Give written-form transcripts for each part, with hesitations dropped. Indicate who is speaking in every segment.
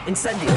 Speaker 1: Incendio.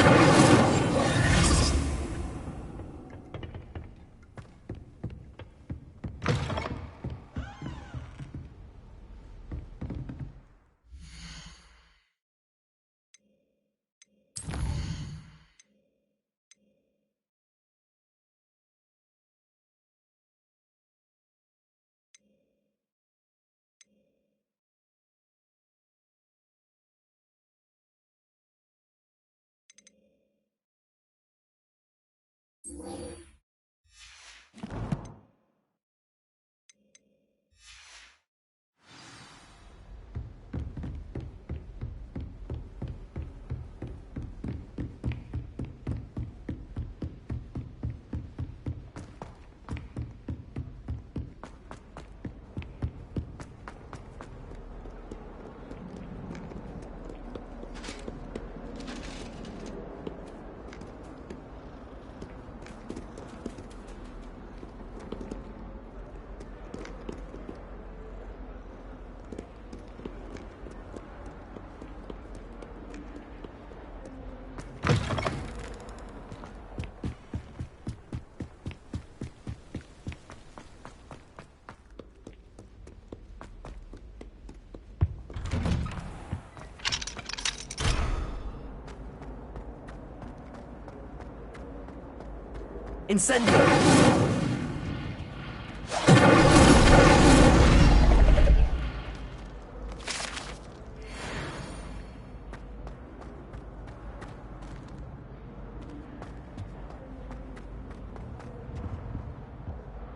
Speaker 1: Incendio!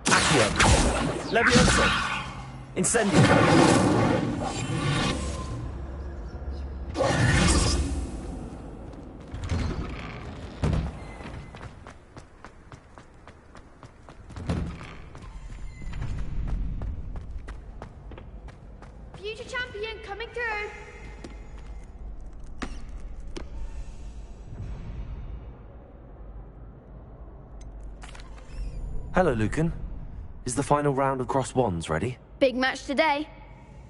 Speaker 1: Accio! Levioso! Incendio!
Speaker 2: Future champion coming through!
Speaker 1: Hello, Lucan. Is the final round of cross wands ready?
Speaker 2: Big match today.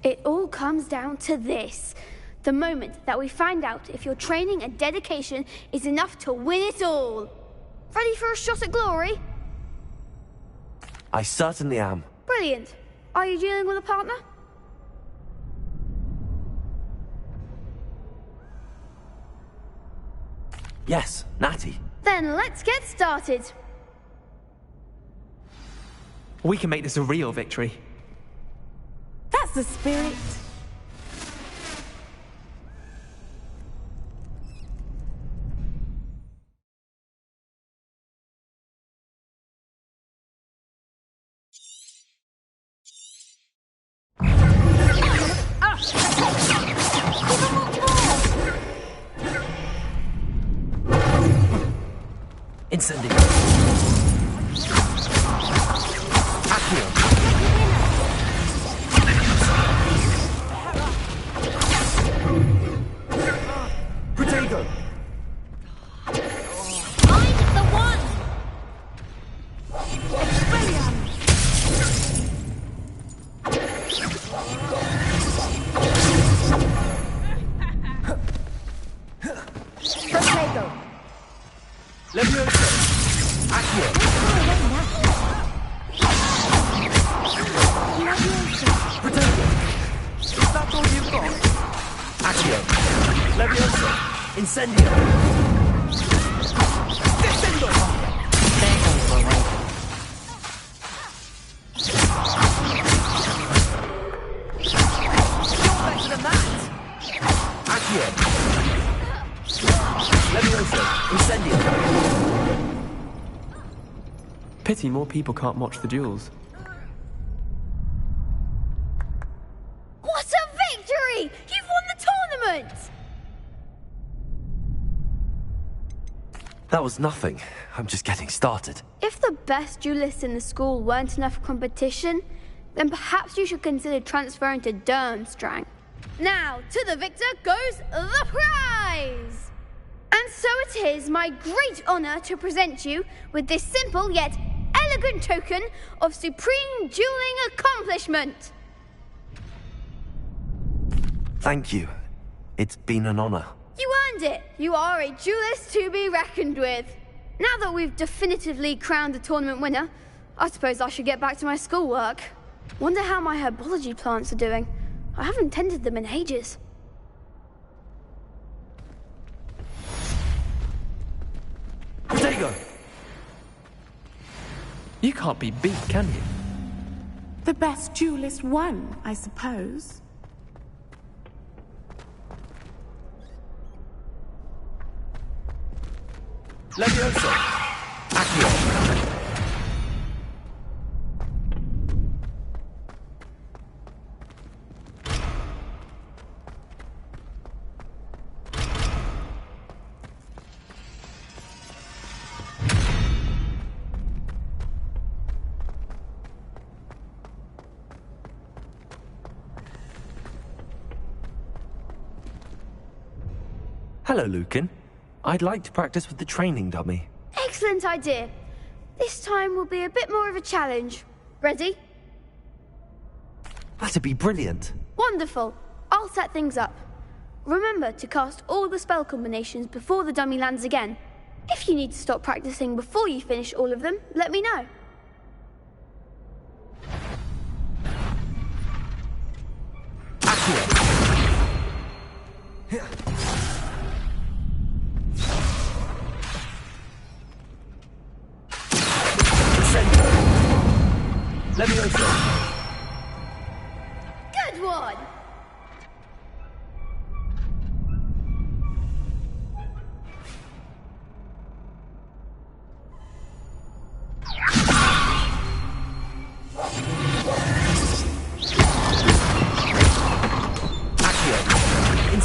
Speaker 2: It all comes down to this. The moment that we find out if your training and dedication is enough to win it all. Ready for a shot at glory?
Speaker 1: I certainly am.
Speaker 2: Brilliant. Are you dealing with a partner?
Speaker 1: Yes, Natty.
Speaker 2: Then let's get started.
Speaker 3: We can make this a real victory.
Speaker 4: That's the spirit.
Speaker 1: Incendio! Accio! Protego!
Speaker 2: I'm the one! Protego!
Speaker 1: Levioso! Accio! Protego!
Speaker 3: Is that all you've got?
Speaker 1: Accio! Levioso! Incendio!
Speaker 3: Descendo! You're better than that!
Speaker 1: Accio! Levioso! Incendio!
Speaker 3: Pity more people can't watch the duels.
Speaker 2: What a victory! You've won the tournament!
Speaker 1: That was nothing. I'm just getting started.
Speaker 2: If the best duelists in the school weren't enough competition, then perhaps you should consider transferring to Durmstrang. Now, to the victor goes the prize! And so it is my great honor to present you with this simple yet elegant token of supreme dueling accomplishment.
Speaker 1: Thank you. It's been an honor.
Speaker 2: You earned it. You are a duelist to be reckoned with. Now that we've definitively crowned the tournament winner, I suppose I should get back to my schoolwork. Wonder how my herbology plants are doing. I haven't tended them in ages.
Speaker 1: Protego!
Speaker 3: You can't be beat, can you?
Speaker 4: The best duelist won, I suppose.
Speaker 1: Levioso! Accio! Hello, Lucan. I'd like to practice with the training dummy.
Speaker 2: Excellent idea. This time will be a bit more of a challenge. Ready?
Speaker 1: That'd be brilliant.
Speaker 2: Wonderful. I'll set things up. Remember to cast all the spell combinations before the dummy lands again. If you need to stop practicing before you finish all of them, let me know.
Speaker 1: Accio! Levioso!
Speaker 2: Good one!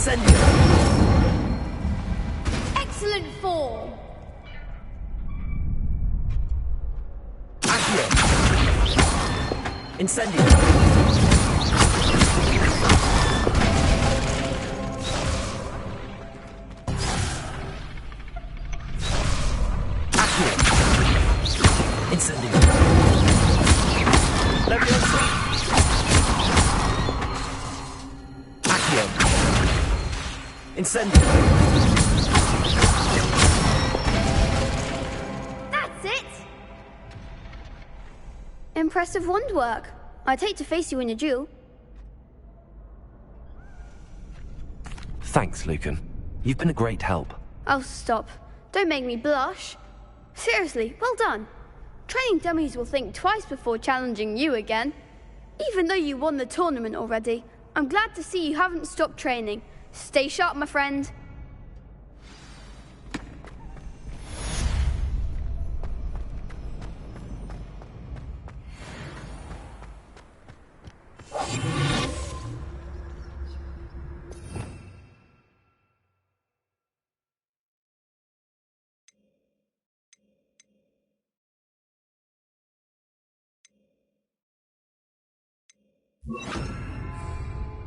Speaker 1: Incendio!
Speaker 2: Excellent form.
Speaker 1: Accio! Incendio! Accio! Incendio! Leviosa! Accio! Incendio!
Speaker 2: That's it. Impressive wand work. I'd hate to face you in a duel.
Speaker 1: Thanks, Lucan. You've been a great help.
Speaker 2: Oh, stop. Don't make me blush. Seriously, well done. Training dummies will think twice before challenging you again. Even though you won the tournament already, I'm glad to see you haven't stopped training. Stay sharp, my friend.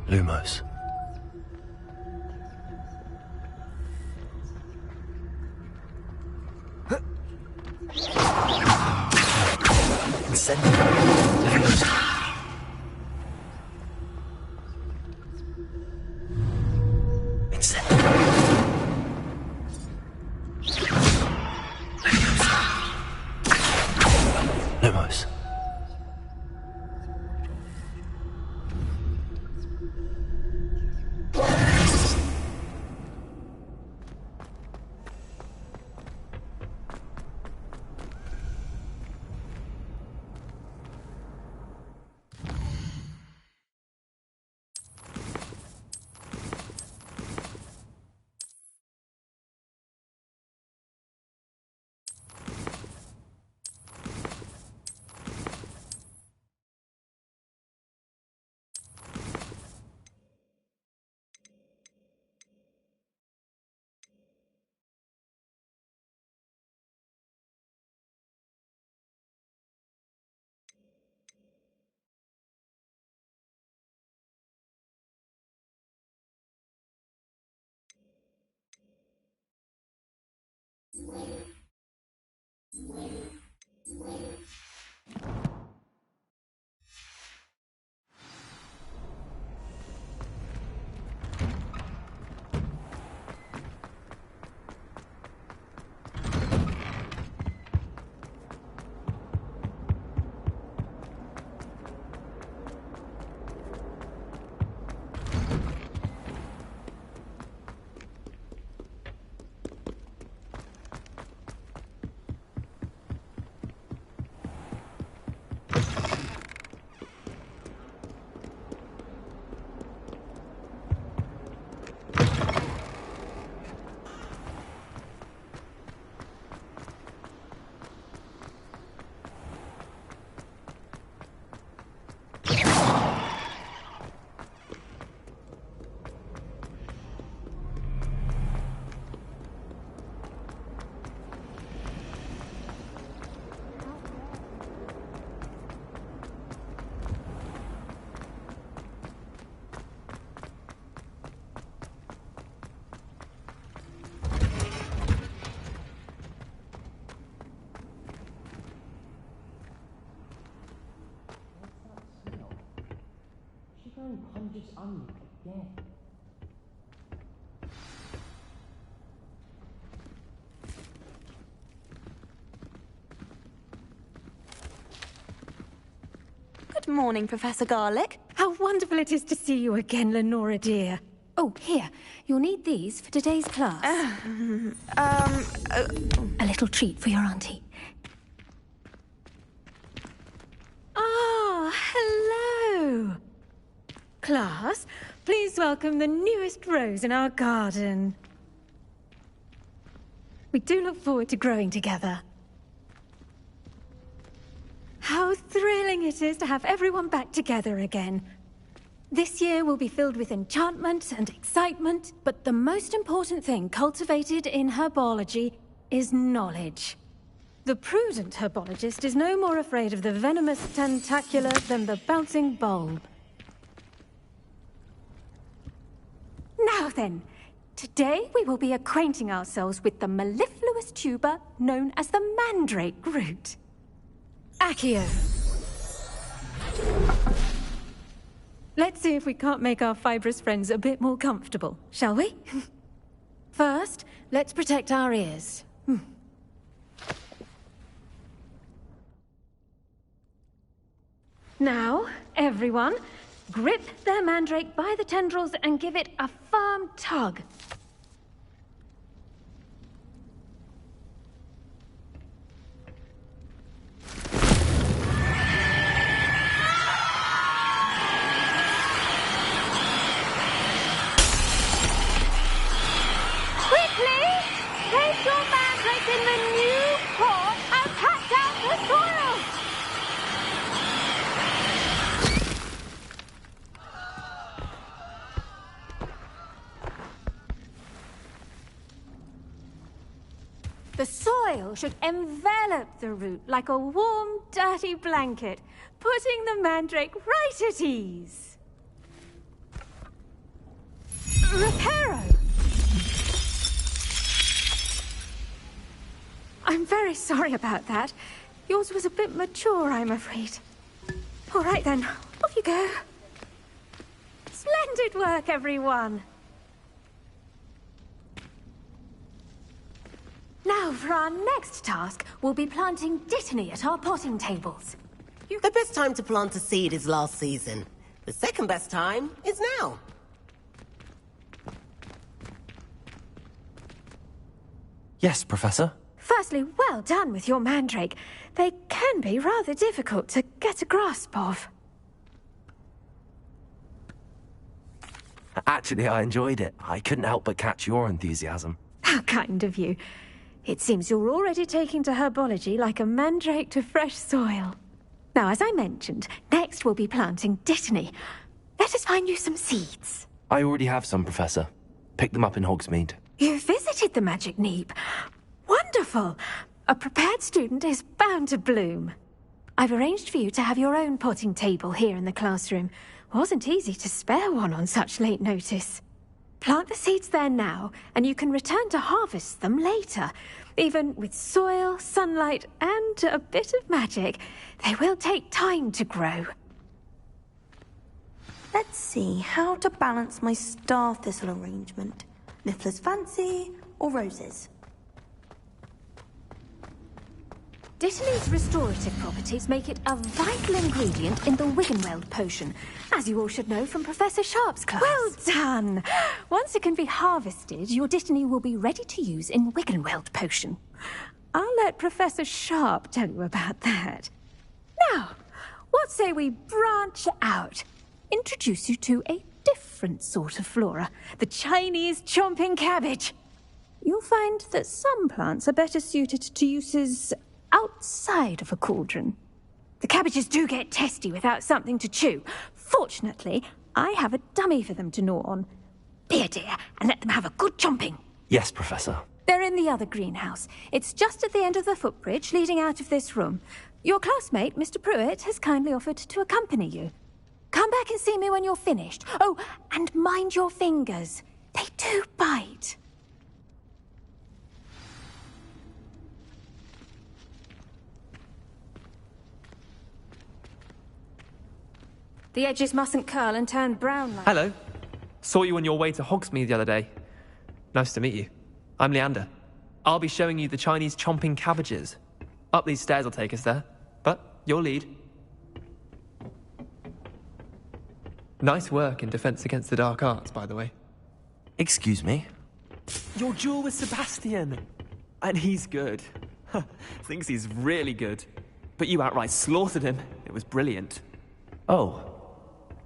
Speaker 1: Lumos. Incendio. Leviosa. Incendio. Leviosa. Lumos.
Speaker 5: Punches on me again.
Speaker 6: Good morning, Professor Garlick.
Speaker 7: How wonderful it is to see you again, Lenora dear. Oh, here. You'll need these for today's class. A little treat for your auntie. Ah, hello. Class, please welcome the newest rose in our garden. We do look forward to growing together. How thrilling it is to have everyone back together again. This year will be filled with enchantment and excitement, but the most important thing cultivated in herbology is knowledge. The prudent herbologist is no more afraid of the venomous tentacular than the bouncing bulb. Now then, today we will be acquainting ourselves with the mellifluous tuber known as the mandrake root. Accio. Let's see if we can't make our fibrous friends a bit more comfortable, shall we? First, let's protect our ears. Now, everyone, grip their mandrake by the tendrils and give it a firm tug. Quickly, place your mandrake in the new pot and pat down the soil. The soil should envelop the root like a warm, dirty blanket, putting the mandrake right at ease. Reparo! I'm very sorry about that. Yours was a bit mature, I'm afraid. All right then, off you go. Splendid work, everyone. Now, for our next task, we'll be planting dittany at our potting tables.
Speaker 8: The best time to plant a seed is last season. The second best time is now.
Speaker 1: Yes, Professor.
Speaker 7: Firstly, well done with your mandrake. They can be rather difficult to get a grasp of.
Speaker 1: Actually, I enjoyed it. I couldn't help but catch your enthusiasm.
Speaker 7: How kind of you. It seems you're already taking to herbology like a mandrake to fresh soil. Now, as I mentioned, next we'll be planting dittany. Let us find you some seeds.
Speaker 1: I already have some, Professor. Picked them up in Hogsmeade.
Speaker 7: You visited the Magic Neep. Wonderful! A prepared student is bound to bloom. I've arranged for you to have your own potting table here in the classroom. Wasn't easy to spare one on such late notice. Plant the seeds there now, and you can return to harvest them later. Even with soil, sunlight, and a bit of magic, they will take time to grow.
Speaker 6: Let's see how to balance my star thistle arrangement. Niffler's fancy or roses?
Speaker 7: Dittany's restorative properties make it a vital ingredient in the Wiggenweld potion, as you all should know from Professor Sharp's class. Well done! Once it can be harvested, your dittany will be ready to use in Wiggenweld potion. I'll let Professor Sharp tell you about that. Now, what say we branch out? Introduce you to a different sort of flora, the Chinese chomping cabbage. You'll find that some plants are better suited to uses outside of a cauldron. The cabbages do get testy without something to chew. Fortunately, I have a dummy for them to gnaw on. Be a dear and let them have a good chomping.
Speaker 1: Yes, Professor.
Speaker 7: They're in the other greenhouse. It's just at the end of the footbridge leading out of this room. Your classmate, Mr. Pruitt, has kindly offered to accompany you. Come back and see me when you're finished. Oh, and mind your fingers. They do bite. The edges mustn't curl and turn brown like...
Speaker 3: Hello. Saw you on your way to Hogsmeade the other day. Nice to meet you. I'm Leander. I'll be showing you the Chinese chomping cabbages. Up these stairs will take us there. But your lead. Nice work in Defense Against the Dark Arts, by the way.
Speaker 1: Excuse me?
Speaker 3: Your duel with Sebastian. And he's good. Thinks he's really good. But you outright slaughtered him. It was brilliant.
Speaker 1: Oh.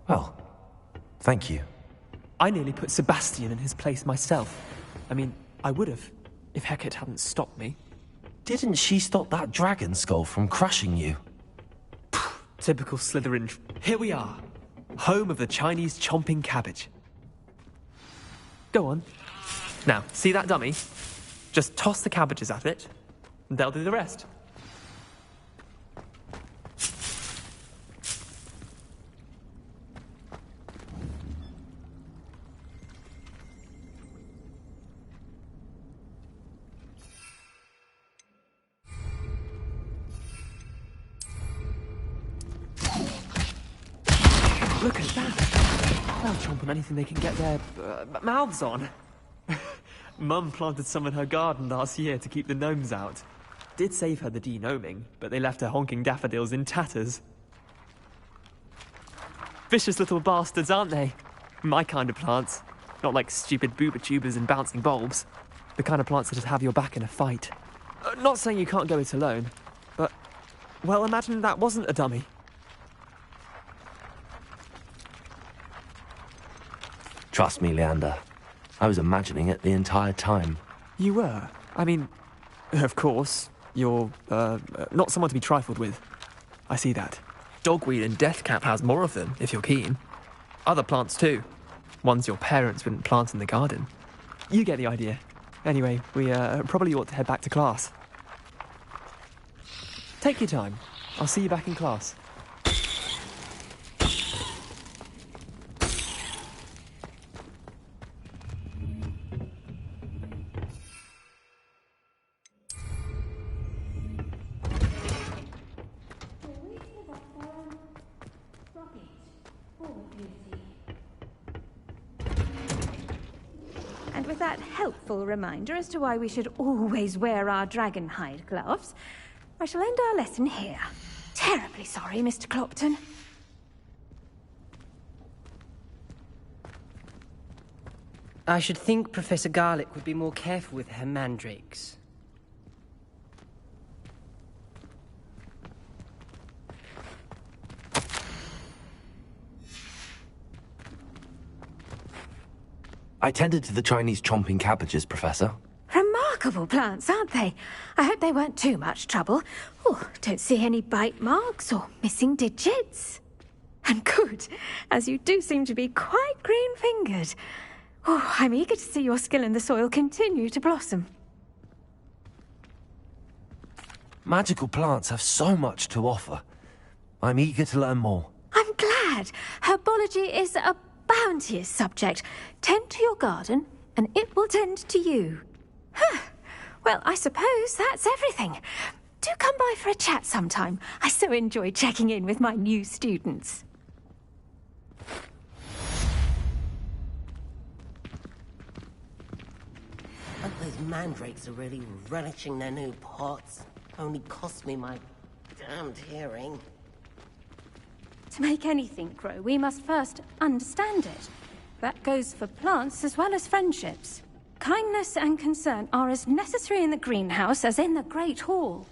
Speaker 1: Well, thank you.
Speaker 3: I nearly put Sebastian in his place myself. I mean, I would have, if Hecate hadn't stopped me.
Speaker 1: Didn't she stop that dragon skull from crushing you?
Speaker 3: Typical Slytherin. Here we are. home of the Chinese chomping cabbage. Go on. Now, see that dummy? Just toss the cabbages at it, and they'll do the rest. Look at that! They'll chomp on anything they can get their mouths on. Mum planted some in her garden last year to keep the gnomes out. Did save her the denoming, but they left her honking daffodils in tatters. Vicious little bastards, aren't they? My kind of plants. Not like stupid booba tubers and bouncing bulbs. The kind of plants that just have your back in a fight. Not saying you can't go it alone, but, well, imagine that wasn't a dummy.
Speaker 1: Trust me, Leander. I was imagining it the entire time.
Speaker 3: You were? I mean, of course, you're, not someone to be trifled with. I see that. Dogweed and deathcap has more of them, if you're keen. Other plants too. Ones your parents wouldn't plant in the garden. You get the idea. Anyway, we, probably ought to head back to class. Take your time. I'll see you back in class.
Speaker 7: And with that helpful reminder as to why we should always wear our dragon hide gloves, I shall end our lesson here. Terribly sorry, Mr. Clopton.
Speaker 5: I should think Professor Garlick would be more careful with her mandrakes.
Speaker 1: I tended to the Chinese chomping cabbages, Professor.
Speaker 7: Remarkable plants, aren't they? I hope they weren't too much trouble. Oh, don't see any bite marks or missing digits. And good, as you do seem to be quite green-fingered. Oh, I'm eager to see your skill in the soil continue to blossom.
Speaker 1: Magical plants have so much to offer. I'm eager to learn more.
Speaker 7: I'm glad. Herbology is a bounteous subject. Tend to your garden, and it will tend to you. Huh. Well, I suppose that's everything. Do come by for a chat sometime. I so enjoy checking in with my new students.
Speaker 8: But those mandrakes are really relishing their new pots. Only cost me my damned hearing.
Speaker 7: To make anything grow, we must first understand it. That goes for plants as well as friendships. Kindness and concern are as necessary in the greenhouse as in the Great Hall.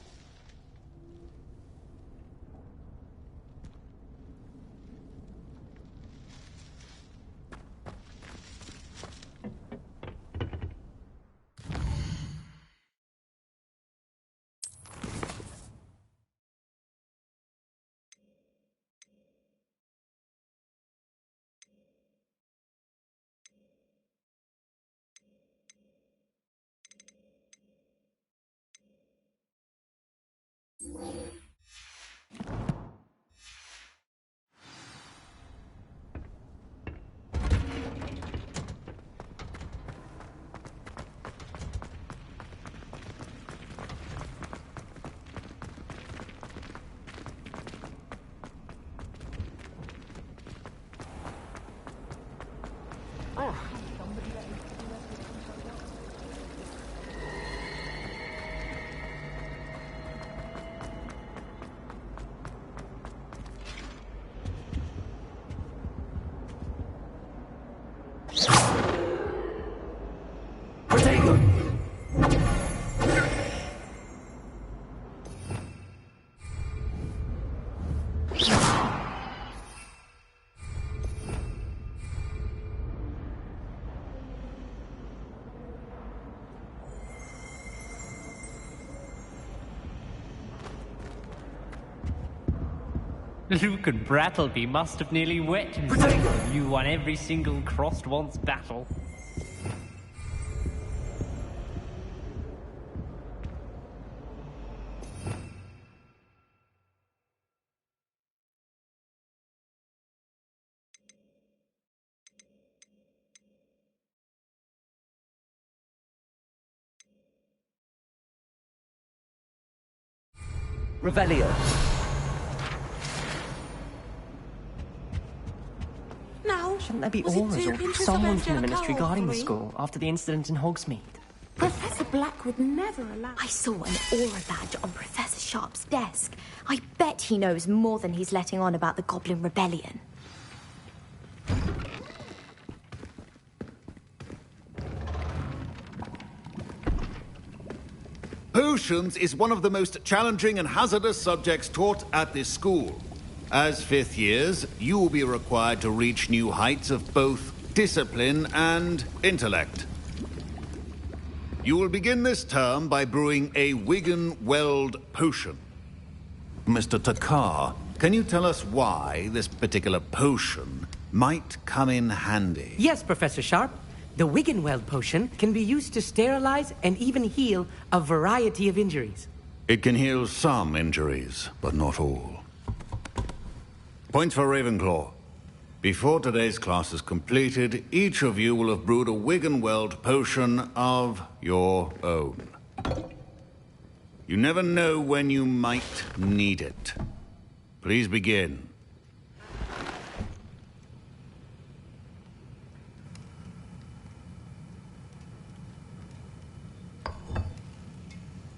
Speaker 9: Luke and Brattleby must have nearly wet himself. You won every single crossed once battle.
Speaker 1: Revelio.
Speaker 4: Now,
Speaker 5: Shouldn't there be
Speaker 4: was it
Speaker 5: auras
Speaker 4: too
Speaker 5: or
Speaker 4: interesting
Speaker 5: someone
Speaker 4: to
Speaker 5: from the
Speaker 4: have
Speaker 5: ministry
Speaker 4: a
Speaker 5: guarding the
Speaker 4: call
Speaker 5: school after the incident in Hogsmeade?
Speaker 4: Professor Black would never allow...
Speaker 7: I saw an aura badge on Professor Sharp's desk. I bet he knows more than he's letting on about the Goblin Rebellion.
Speaker 10: Potions is one of the most challenging and hazardous subjects taught at this school. As fifth years, you will be required to reach new heights of both discipline and intellect. You will begin this term by brewing a Wigan-Weld potion. Mr. Takar, can you tell us why this particular potion might come in handy?
Speaker 11: Yes, Professor Sharp. The Wiggenweld potion can be used to sterilize and even heal a variety of injuries.
Speaker 10: It can heal some injuries, but not all. Points for Ravenclaw. Before today's class is completed, each of you will have brewed a Wiggenweld potion of your own. You never know when you might need it. Please begin.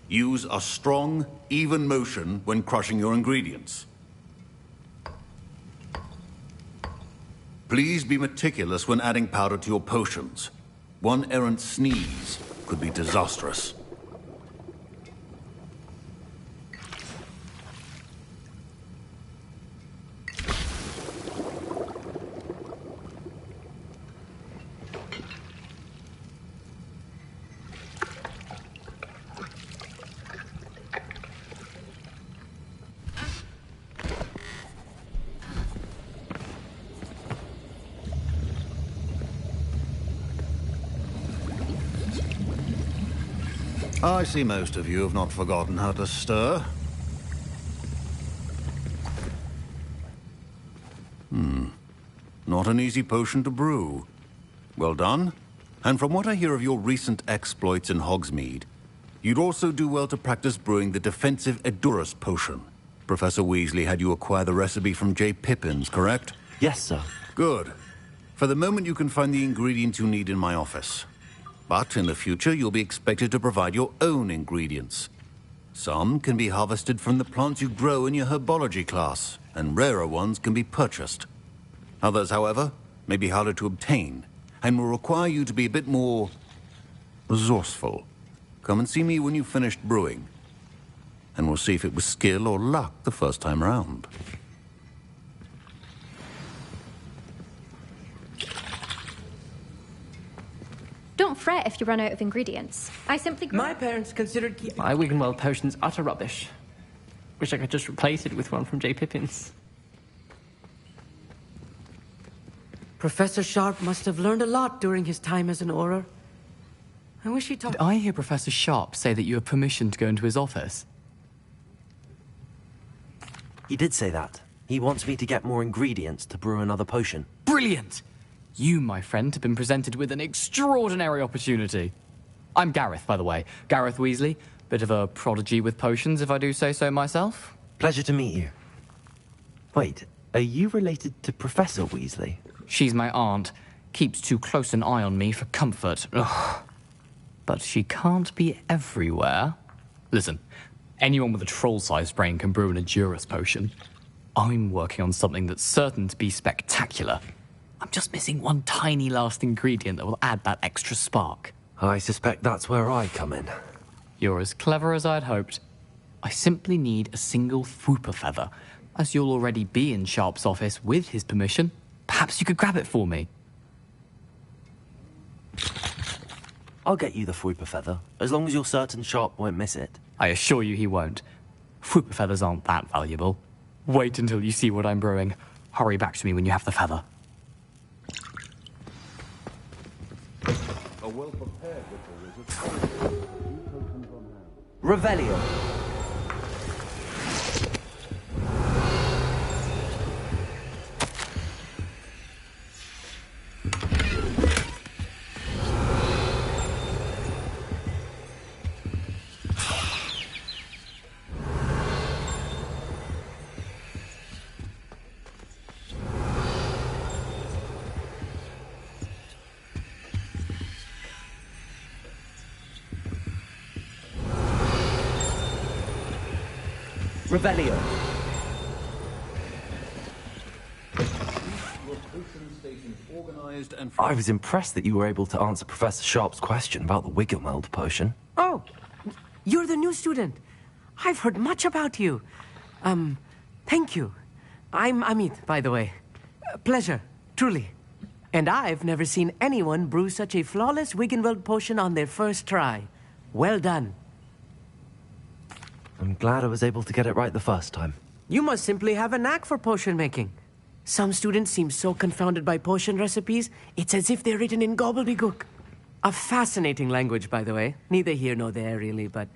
Speaker 10: Use a strong, even motion when crushing your ingredients. Please be meticulous when adding powder to your potions. One errant sneeze could be disastrous. I see most of you have not forgotten how to stir. Not an easy potion to brew. Well done. And from what I hear of your recent exploits in Hogsmeade, you'd also do well to practice brewing the defensive Edurus potion. Professor Weasley had you acquire the recipe from J. Pippins, correct?
Speaker 1: Yes, sir.
Speaker 10: Good. For the moment, you can find the ingredients you need in my office. But in the future, you'll be expected to provide your own ingredients. Some can be harvested from the plants you grow in your herbology class, and rarer ones can be purchased. Others, however, may be harder to obtain, and will require you to be a bit more resourceful. Come and see me when you've finished brewing, and we'll see if it was skill or luck the first time round.
Speaker 12: Don't fret if you run out of ingredients. I simply...
Speaker 11: My parents considered...
Speaker 3: My Wiggenweld potion's utter rubbish. Wish I could just replace it with one from J. Pippins.
Speaker 11: Professor Sharp must have learned a lot during his time as an Auror. I wish he taught...
Speaker 13: Did I hear Professor Sharp say that you have permission to go into his office?
Speaker 1: He did say that. He wants me to get more ingredients to brew another potion.
Speaker 13: Brilliant! You, my friend, have been presented with an extraordinary opportunity. I'm Gareth, by the way. Gareth Weasley. Bit of a prodigy with potions, if I do say so myself.
Speaker 1: Pleasure to meet you. Wait, are you related to Professor Weasley?
Speaker 13: She's my aunt. Keeps too close an eye on me for comfort. Ugh. But she can't be everywhere. Listen, anyone with a troll-sized brain can brew an Edurus potion. I'm working on something that's certain to be spectacular. I'm just missing one tiny last ingredient that will add that extra spark.
Speaker 1: I suspect that's where I come in.
Speaker 13: You're as clever as I'd hoped. I simply need a single Fwooper feather. As you'll already be in Sharp's office with his permission, perhaps you could grab it for me.
Speaker 1: I'll get you the Fwooper feather, as long as you're certain Sharp won't miss it.
Speaker 13: I assure you he won't. Fwooper feathers aren't that valuable. Wait until you see what I'm brewing. Hurry back to me when you have the feather.
Speaker 10: A well-prepared little wizard.
Speaker 1: Revelio. Revelio. I was impressed that you were able to answer Professor Sharp's question about the Wiggenweld potion.
Speaker 11: Oh, you're the new student. I've heard much about you. Thank you. I'm Amit, by the way. Pleasure, truly. And I've never seen anyone brew such a flawless Wiggenweld potion on their first try. Well done.
Speaker 1: I'm glad I was able to get it right the first time.
Speaker 11: You must simply have a knack for potion making. Some students seem so confounded by potion recipes, it's as if they're written in gobbledygook. A fascinating language, by the way. Neither here nor there, really, but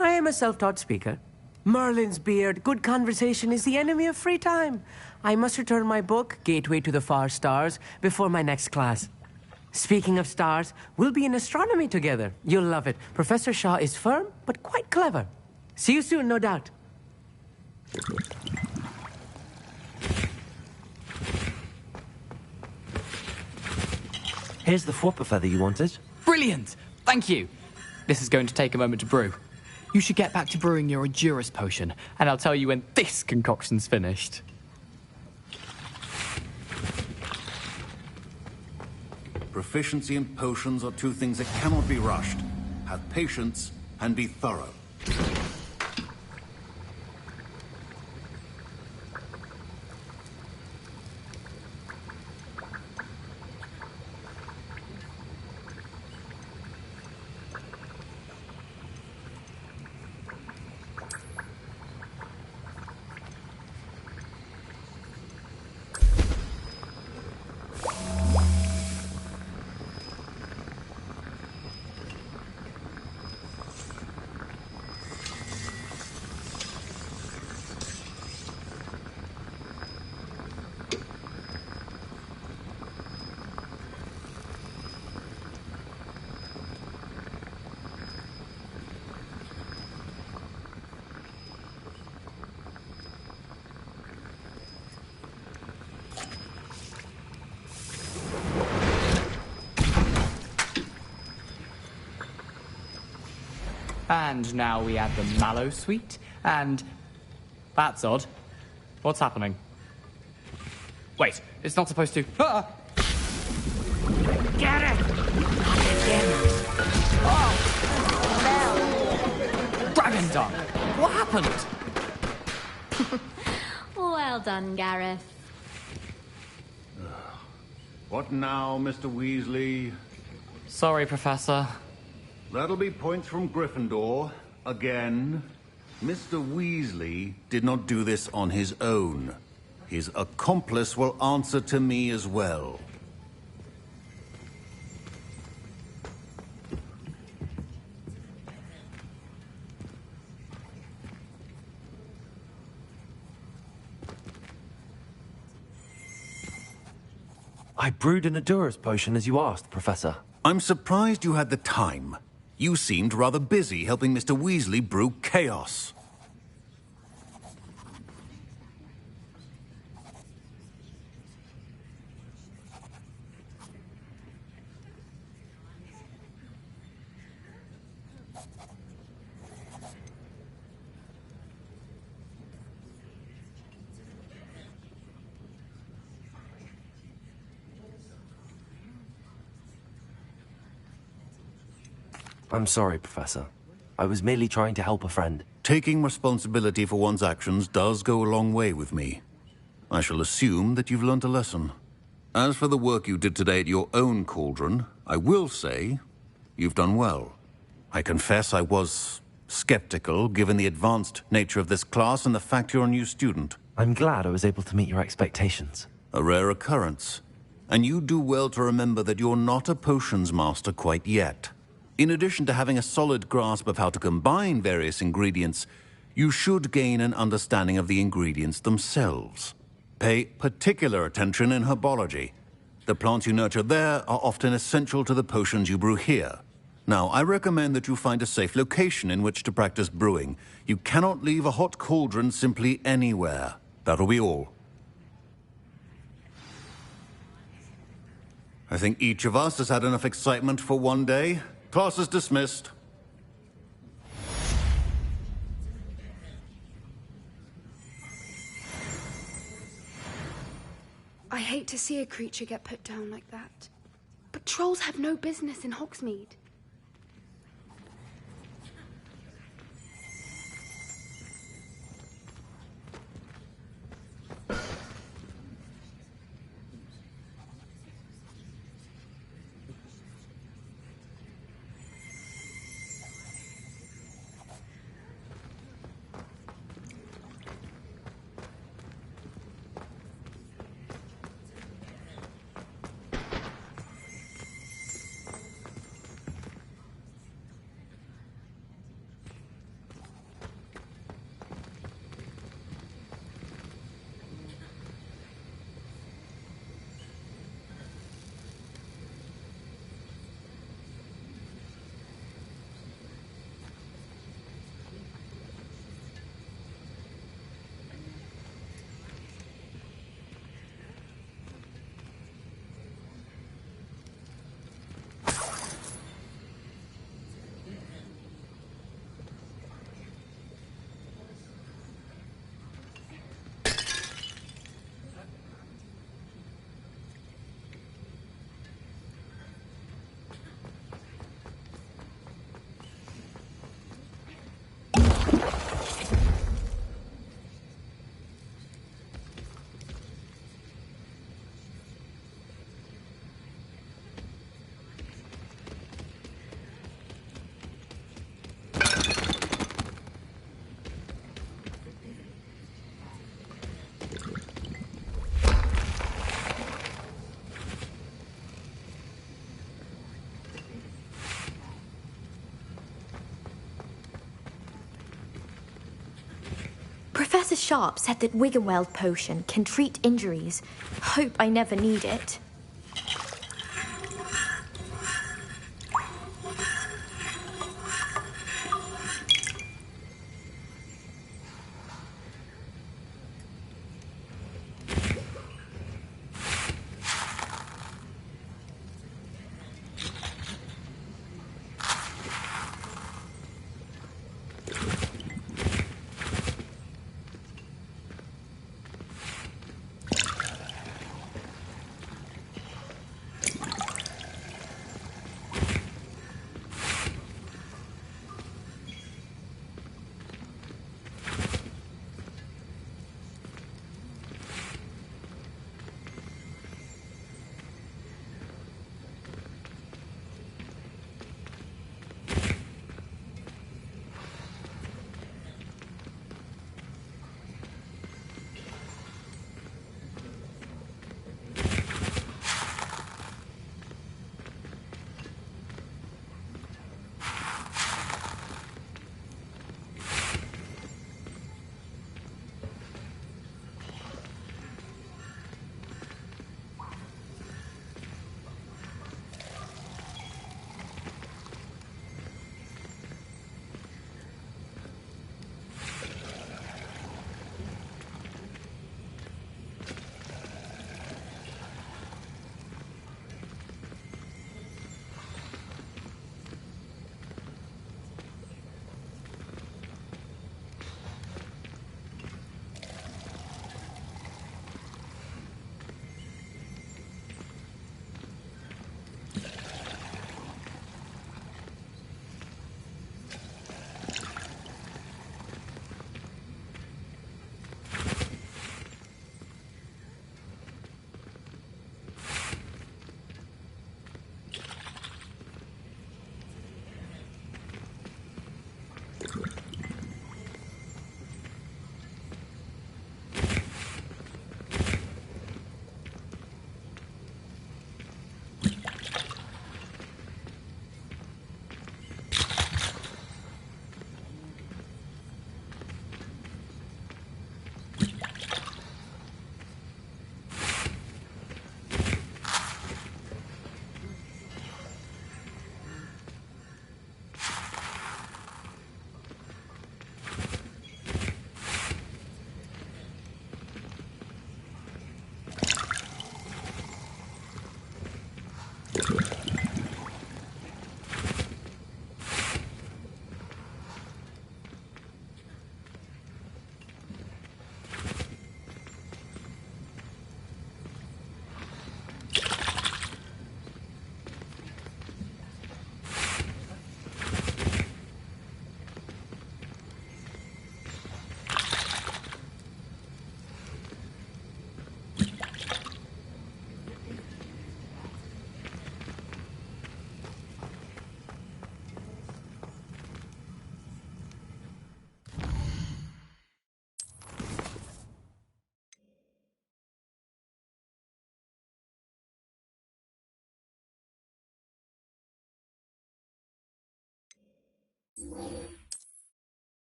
Speaker 11: I am a self-taught speaker. Merlin's beard, good conversation is the enemy of free time. I must return my book, Gateway to the Far Stars, before my next class. Speaking of stars, we'll be in astronomy together. You'll love it. Professor Shaw is firm, but quite clever. See you soon, no doubt.
Speaker 1: Here's the Fwopper feather you wanted.
Speaker 13: Brilliant! Thank you. This is going to take a moment to brew. You should get back to brewing your Edurus potion, and I'll tell you when this concoction's finished.
Speaker 10: Proficiency and potions are two things that cannot be rushed. Have patience and be thorough.
Speaker 13: And now we add the mallow sweet, and... That's odd. What's happening? Wait, it's not supposed to... Ah!
Speaker 11: Get it!
Speaker 13: Oh! Dragon Dung! What happened?
Speaker 12: Well done, Gareth.
Speaker 10: What now, Mr. Weasley?
Speaker 13: Sorry, Professor.
Speaker 10: That'll be points from Gryffindor. Again. Mr. Weasley did not do this on his own. His accomplice will answer to me as well.
Speaker 1: I brewed an Edurus potion as you asked, Professor.
Speaker 10: I'm surprised you had the time. You seemed rather busy helping Mr. Weasley brew chaos.
Speaker 1: I'm sorry, Professor. I was merely trying to help a friend.
Speaker 10: Taking responsibility for one's actions does go a long way with me. I shall assume that you've learnt a lesson. As for the work you did today at your own cauldron, I will say you've done well. I confess I was skeptical, given the advanced nature of this class and the fact you're a new student.
Speaker 1: I'm glad I was able to meet your expectations.
Speaker 10: A rare occurrence. And you do well to remember that you're not a potions master quite yet. In addition to having a solid grasp of how to combine various ingredients, you should gain an understanding of the ingredients themselves. Pay particular attention in herbology. The plants you nurture there are often essential to the potions you brew here. Now, I recommend that you find a safe location in which to practice brewing. You cannot leave a hot cauldron simply anywhere. That'll be all. I think each of us has had enough excitement for one day. Class is dismissed.
Speaker 14: I hate to see a creature get put down like that. But trolls have no business in Hogsmeade.
Speaker 7: Professor Sharp said that Wiggenweld potion can treat injuries. Hope I never need it.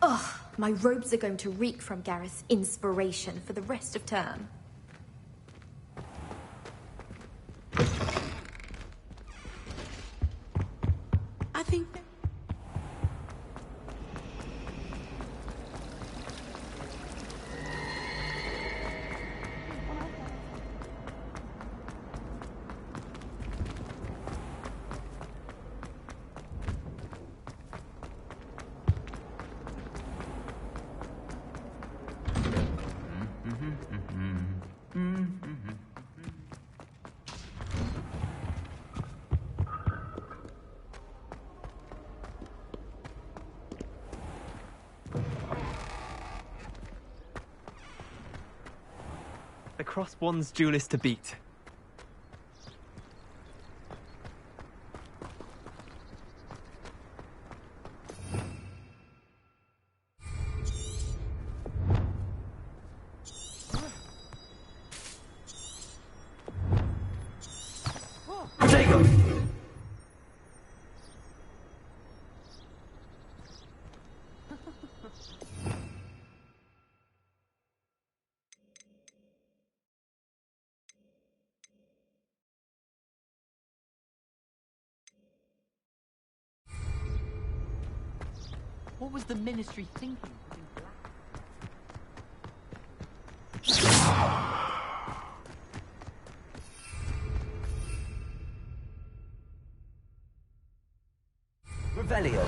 Speaker 7: Ugh, my robes are going to reek from Gareth's inspiration for the rest of term.
Speaker 4: I think...
Speaker 3: The crossed one's duelist to beat.
Speaker 11: What was the Ministry thinking?
Speaker 1: Revelio.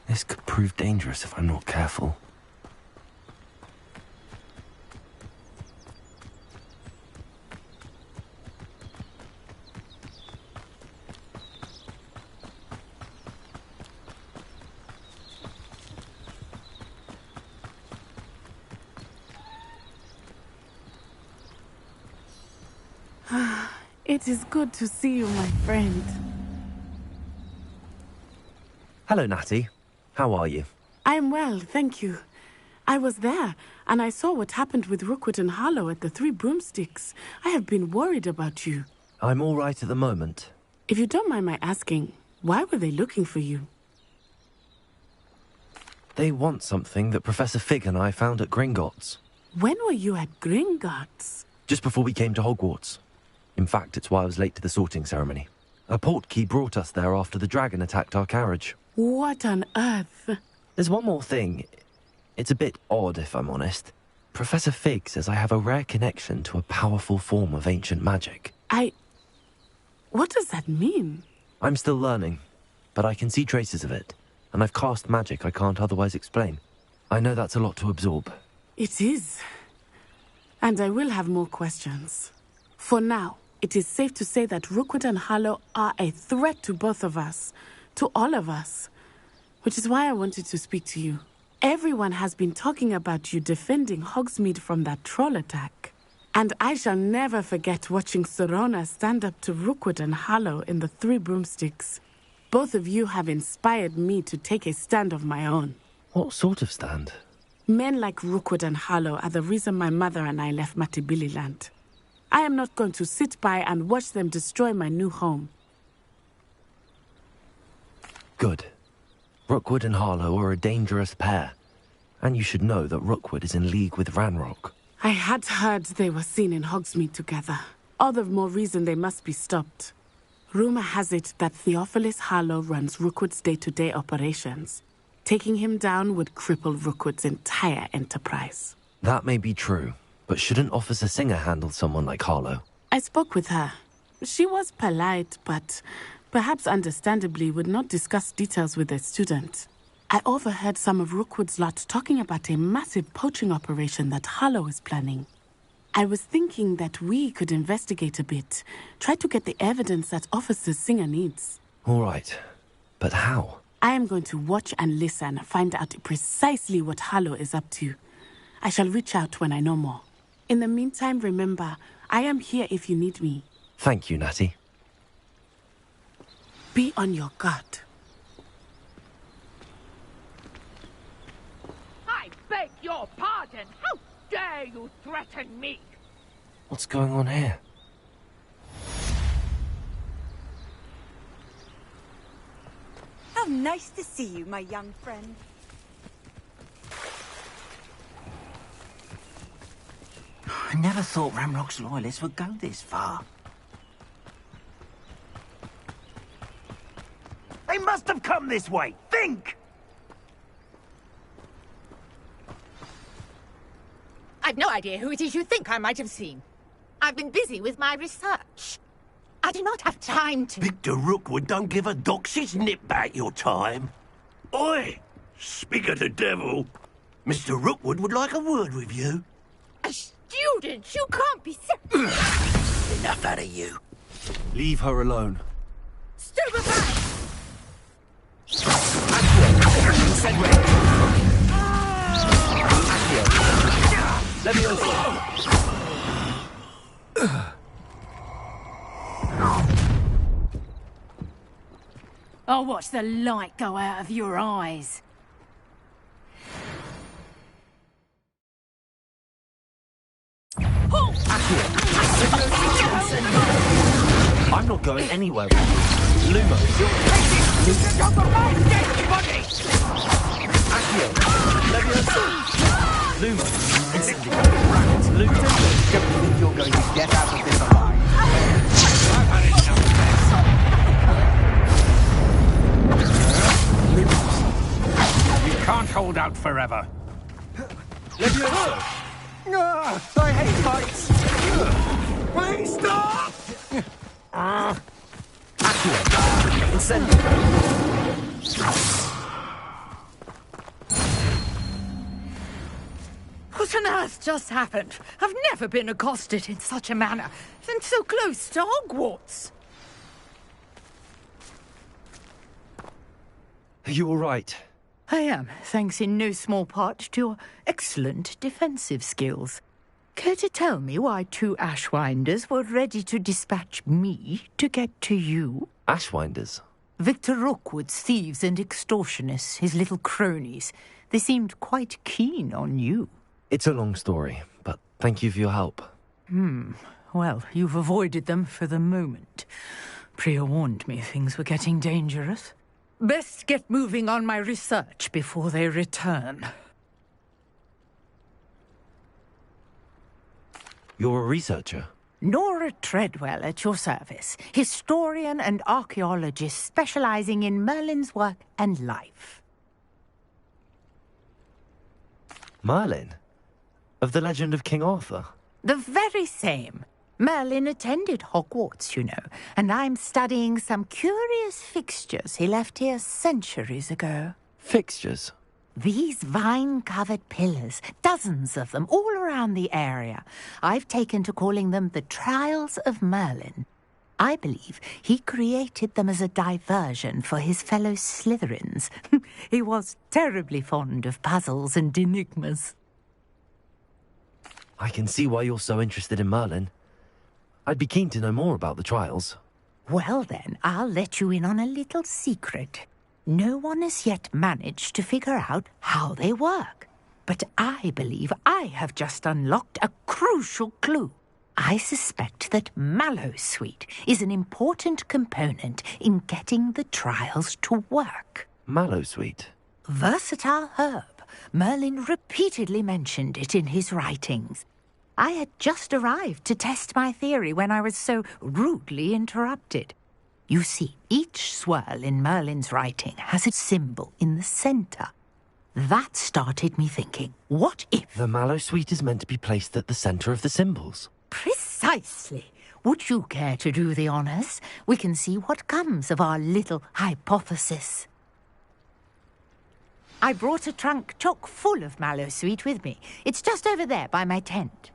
Speaker 1: This could prove dangerous if I'm not careful.
Speaker 4: It is good to see you, my friend.
Speaker 1: Hello, Natty. How are you?
Speaker 4: I'm well, thank you. I was there, and I saw what happened with Rookwood and Harlow at the Three Broomsticks. I have been worried about you.
Speaker 1: I'm all right at the moment.
Speaker 4: If you don't mind my asking, why were they looking for you?
Speaker 1: They want something that Professor Fig and I found at Gringotts.
Speaker 4: When were you at Gringotts?
Speaker 1: Just before we came to Hogwarts. In fact, it's why I was late to the sorting ceremony. A portkey brought us there after the dragon attacked our carriage.
Speaker 4: What on earth?
Speaker 1: There's one more thing. It's a bit odd, if I'm honest. Professor Fig says I have a rare connection to a powerful form of ancient magic.
Speaker 4: What does that mean?
Speaker 1: I'm still learning, but I can see traces of it, and I've cast magic I can't otherwise explain. I know that's a lot to absorb.
Speaker 4: It is. And I will have more questions. For now, it is safe to say that Rookwood and Harlow are a threat to both of us, to all of us, which is why I wanted to speak to you. Everyone has been talking about you defending Hogsmeade from that troll attack. And I shall never forget watching Serona stand up to Rookwood and Harlow in the Three Broomsticks. Both of you have inspired me to take a stand of my own.
Speaker 1: What sort of stand?
Speaker 4: Men like Rookwood and Harlow are the reason my mother and I left Matabeleland. I am not going to sit by and watch them destroy my new home.
Speaker 1: Good. Rookwood and Harlow are a dangerous pair. And you should know that Rookwood is in league with Ranrock.
Speaker 4: I had heard they were seen in Hogsmeade together. All the more reason they must be stopped. Rumor has it that Theophilus Harlow runs Rookwood's day-to-day operations. Taking him down would cripple Rookwood's entire enterprise.
Speaker 1: That may be true, but shouldn't Officer Singer handle someone like Harlow?
Speaker 4: I spoke with her. She was polite, but perhaps understandably would not discuss details with a student. I overheard some of Rookwood's lot talking about a massive poaching operation that Harlow is planning. I was thinking that we could investigate a bit, try to get the evidence that Officer Singer needs.
Speaker 1: All right, but how?
Speaker 4: I am going to watch and listen, find out precisely what Harlow is up to. I shall reach out when I know more. In the meantime, remember, I am here if you need me.
Speaker 1: Thank you, Natty.
Speaker 4: Be on your guard.
Speaker 15: I beg your pardon. How dare you threaten me?
Speaker 1: What's going on here?
Speaker 16: How nice to see you, my young friend.
Speaker 17: I never thought Ramrock's loyalists would go this far. They must have come this way. Think!
Speaker 15: I've no idea who it is you think I might have seen. I've been busy with my research. I do not have time to...
Speaker 17: Victor Rookwood don't give a doxy's nip back your time. Oi! Speak of the devil. Mr. Rookwood would like a word with you.
Speaker 15: A student? You can't be...
Speaker 17: Enough out of you.
Speaker 1: Leave her alone.
Speaker 15: Stupefy!
Speaker 7: I'll watch the light go out of your eyes.
Speaker 1: I'm not going anywhere with you. Luma, you're... Accio, Leviosa. Luma, Incendio. Luma, don't think you're going to get out of this alive. I've had enough of this.
Speaker 18: You can't hold out forever.
Speaker 1: Leviosa.
Speaker 17: I hate fights. Please stop!
Speaker 1: Accio, Incendio.
Speaker 15: What on earth just happened? I've never been accosted in such a manner, and so close to Hogwarts.
Speaker 1: Are you all right?
Speaker 15: I am, thanks in no small part to your excellent defensive skills. Care to tell me why two Ashwinders were ready to dispatch me to get to you?
Speaker 1: Ashwinders?
Speaker 15: Victor Rookwood's thieves and extortionists, his little cronies. They seemed quite keen on you.
Speaker 18: It's a long story, but thank you for your help.
Speaker 15: Well, you've avoided them for the moment. Priya warned me things were getting dangerous. Best get moving on my research before they return.
Speaker 18: You're a researcher?
Speaker 15: Nora Treadwell at your service, historian and archaeologist specializing in Merlin's work and life.
Speaker 18: Merlin? Of the legend of King Arthur?
Speaker 15: The very same. Merlin attended Hogwarts, you know, and I'm studying some curious fixtures he left here centuries ago.
Speaker 18: Fixtures?
Speaker 15: These vine-covered pillars, dozens of them, all around the area. I've taken to calling them the Trials of Merlin. I believe he created them as a diversion for his fellow Slytherins. He was terribly fond of puzzles and enigmas.
Speaker 18: I can see why you're so interested in Merlin. I'd be keen to know more about the trials.
Speaker 15: Well then, I'll let you in on a little secret. No one has yet managed to figure out how they work. But I believe I have just unlocked a crucial clue. I suspect that Mallowsweet is an important component in getting the trials to work.
Speaker 18: Mallowsweet?
Speaker 15: Versatile herb. Merlin repeatedly mentioned it in his writings. I had just arrived to test my theory when I was so rudely interrupted. You see, each swirl in Merlin's writing has a symbol in the centre. That started me thinking, what if...
Speaker 18: The Mallowsweet is meant to be placed at the centre of the symbols.
Speaker 15: Precisely. Would you care to do the honours? We can see what comes of our little hypothesis. I brought a trunk chock full of Mallowsweet with me. It's just over there by my tent.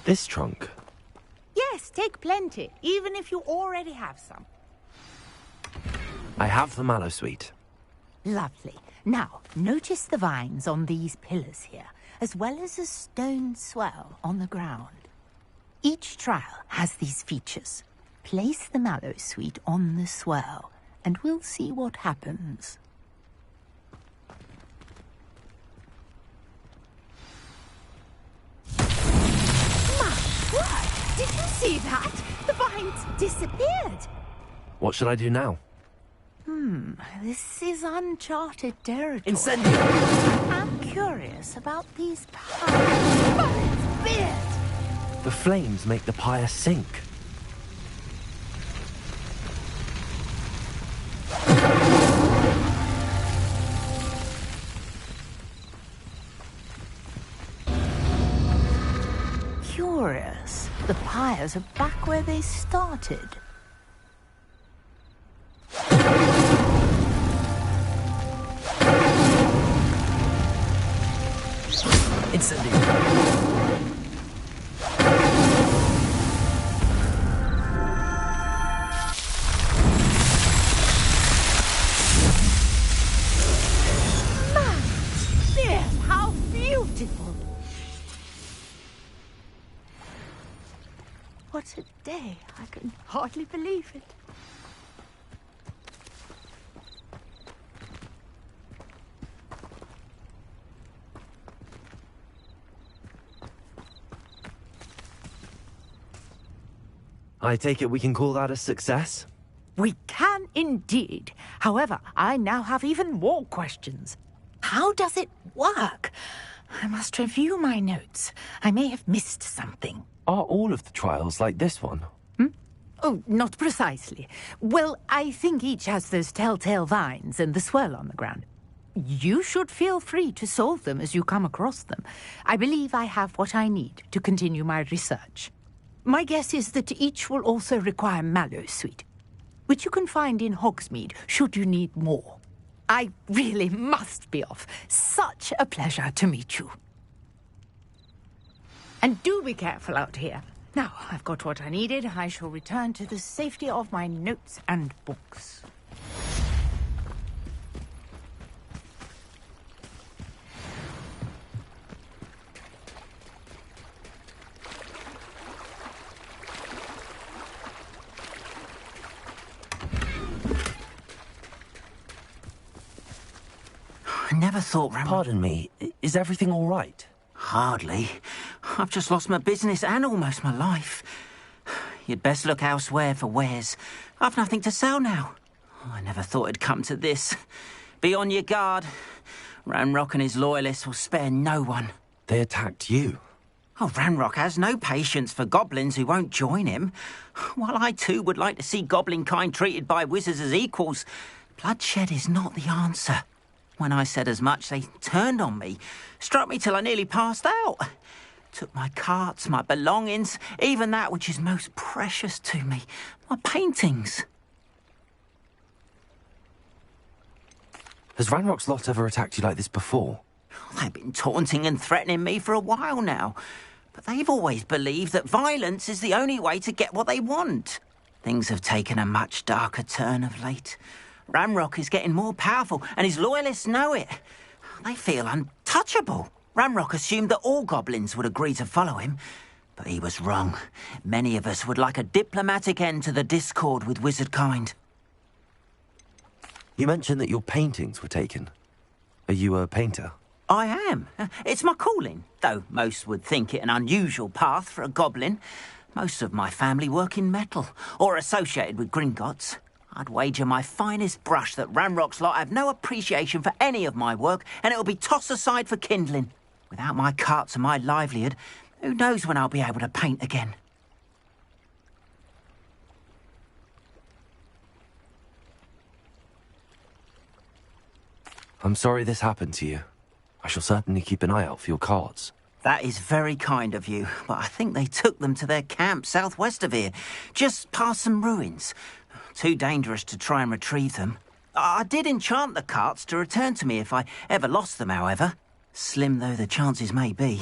Speaker 18: This trunk?
Speaker 15: Yes, take plenty, even if you already have some.
Speaker 18: I have the mallow sweet.
Speaker 15: Lovely. Now, notice the vines on these pillars here, as well as a stone swell on the ground. Each trial has these features. Place the mallow sweet on the swell, and we'll see what happens. My word! Did you see that? The vines disappeared!
Speaker 18: What should I do now?
Speaker 15: This is uncharted territory.
Speaker 18: Incendio!
Speaker 15: I'm curious about these pyres. But it's beard!
Speaker 18: The flames make the pyre sink.
Speaker 15: Curious. The pyres are back where they started.
Speaker 18: Incendio!
Speaker 15: How beautiful! What a day. I can hardly believe it.
Speaker 18: I take it we can call that a success?
Speaker 15: We can indeed. However, I now have even more questions. How does it work? I must review my notes. I may have missed something.
Speaker 18: Are all of the trials like this one?
Speaker 15: Oh, not precisely. Well, I think each has those telltale vines and the swirl on the ground. You should feel free to solve them as you come across them. I believe I have what I need to continue my research. My guess is that each will also require mallow sweet, which you can find in Hogsmeade should you need more. I really must be off. Such a pleasure to meet you. And do be careful out here. Now, I've got what I needed. I shall return to the safety of my notes and books.
Speaker 19: I never thought...
Speaker 18: Pardon me, is everything all right?
Speaker 19: Hardly. I've just lost my business and almost my life. You'd best look elsewhere for wares. I've nothing to sell now. I never thought it'd come to this. Be on your guard. Ranrock and his loyalists will spare no one.
Speaker 18: They attacked you?
Speaker 19: Oh, Ranrock has no patience for goblins who won't join him. While I too would like to see goblin kind treated by wizards as equals, bloodshed is not the answer. When I said as much, they turned on me, struck me till I nearly passed out. Took my carts, my belongings, even that which is most precious to me, my paintings.
Speaker 18: Has Ranrock's lot ever attacked you like this before?
Speaker 19: They've been taunting and threatening me for a while now, but they've always believed that violence is the only way to get what they want. Things have taken a much darker turn of late. Ranrock is getting more powerful, and his loyalists know it. They feel untouchable. Ranrock assumed that all goblins would agree to follow him, but he was wrong. Many of us would like a diplomatic end to the discord with wizard kind.
Speaker 18: You mentioned that your paintings were taken. Are you a painter?
Speaker 19: I am. It's my calling, though most would think it an unusual path for a goblin. Most of my family work in metal, or associated with Gringotts. I'd wager my finest brush that Ranrock's lot have no appreciation for any of my work, and it'll be tossed aside for kindling. Without my carts and my livelihood, who knows when I'll be able to paint again?
Speaker 18: I'm sorry this happened to you. I shall certainly keep an eye out for your carts.
Speaker 19: That is very kind of you, but I think they took them to their camp southwest of here, just past some ruins. Too dangerous to try and retrieve them. I did enchant the carts to return to me if I ever lost them, however. Slim though the chances may be,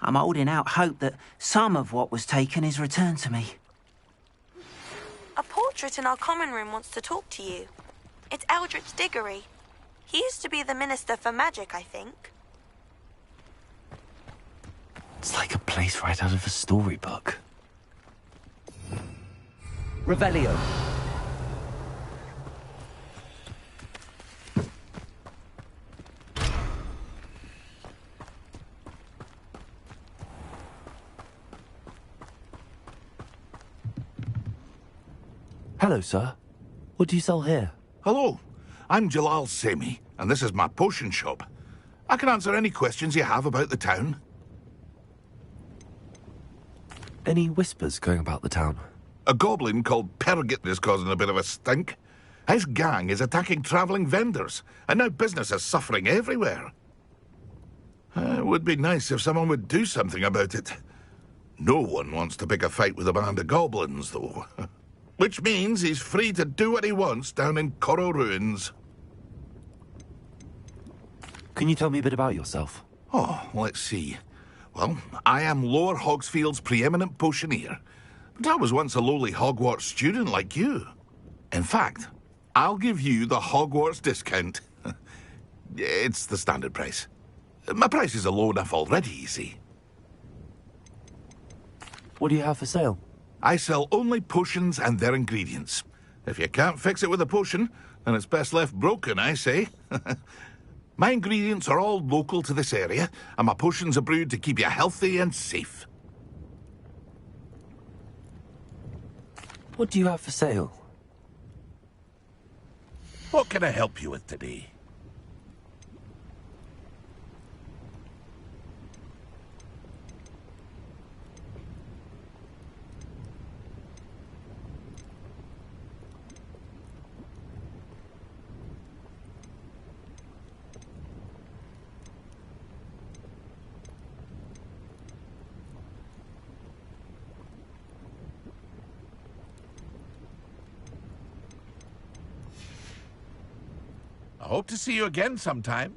Speaker 19: I'm holding out hope that some of what was taken is returned to me.
Speaker 6: A portrait in our common room wants to talk to you. It's Eldritch Diggory. He used to be the Minister for Magic, I think.
Speaker 18: It's like a place right out of a storybook.
Speaker 11: Revelio.
Speaker 18: Hello, sir. What do you sell here?
Speaker 20: Hello, I'm Jalal Semi, and this is my potion shop. I can answer any questions you have about the town.
Speaker 18: Any whispers going about the town?
Speaker 20: A goblin called Pergit is causing a bit of a stink. His gang is attacking travelling vendors, and now business is suffering everywhere. It would be nice if someone would do something about it. No one wants to pick a fight with a band of goblins, though. Which means he's free to do what he wants down in Coral Ruins.
Speaker 18: Can you tell me a bit about yourself?
Speaker 20: Oh, let's see. Well, I am Lower Hogsfield's preeminent potioneer. But I was once a lowly Hogwarts student like you. In fact, I'll give you the Hogwarts discount. It's the standard price. My prices are low enough already, you see.
Speaker 18: What do you have for sale?
Speaker 20: I sell only potions and their ingredients. If you can't fix it with a potion, then it's best left broken, I say. My ingredients are all local to this area, and my potions are brewed to keep you healthy and safe.
Speaker 18: What do you have for sale?
Speaker 20: What can I help you with today? I hope to see you again sometime.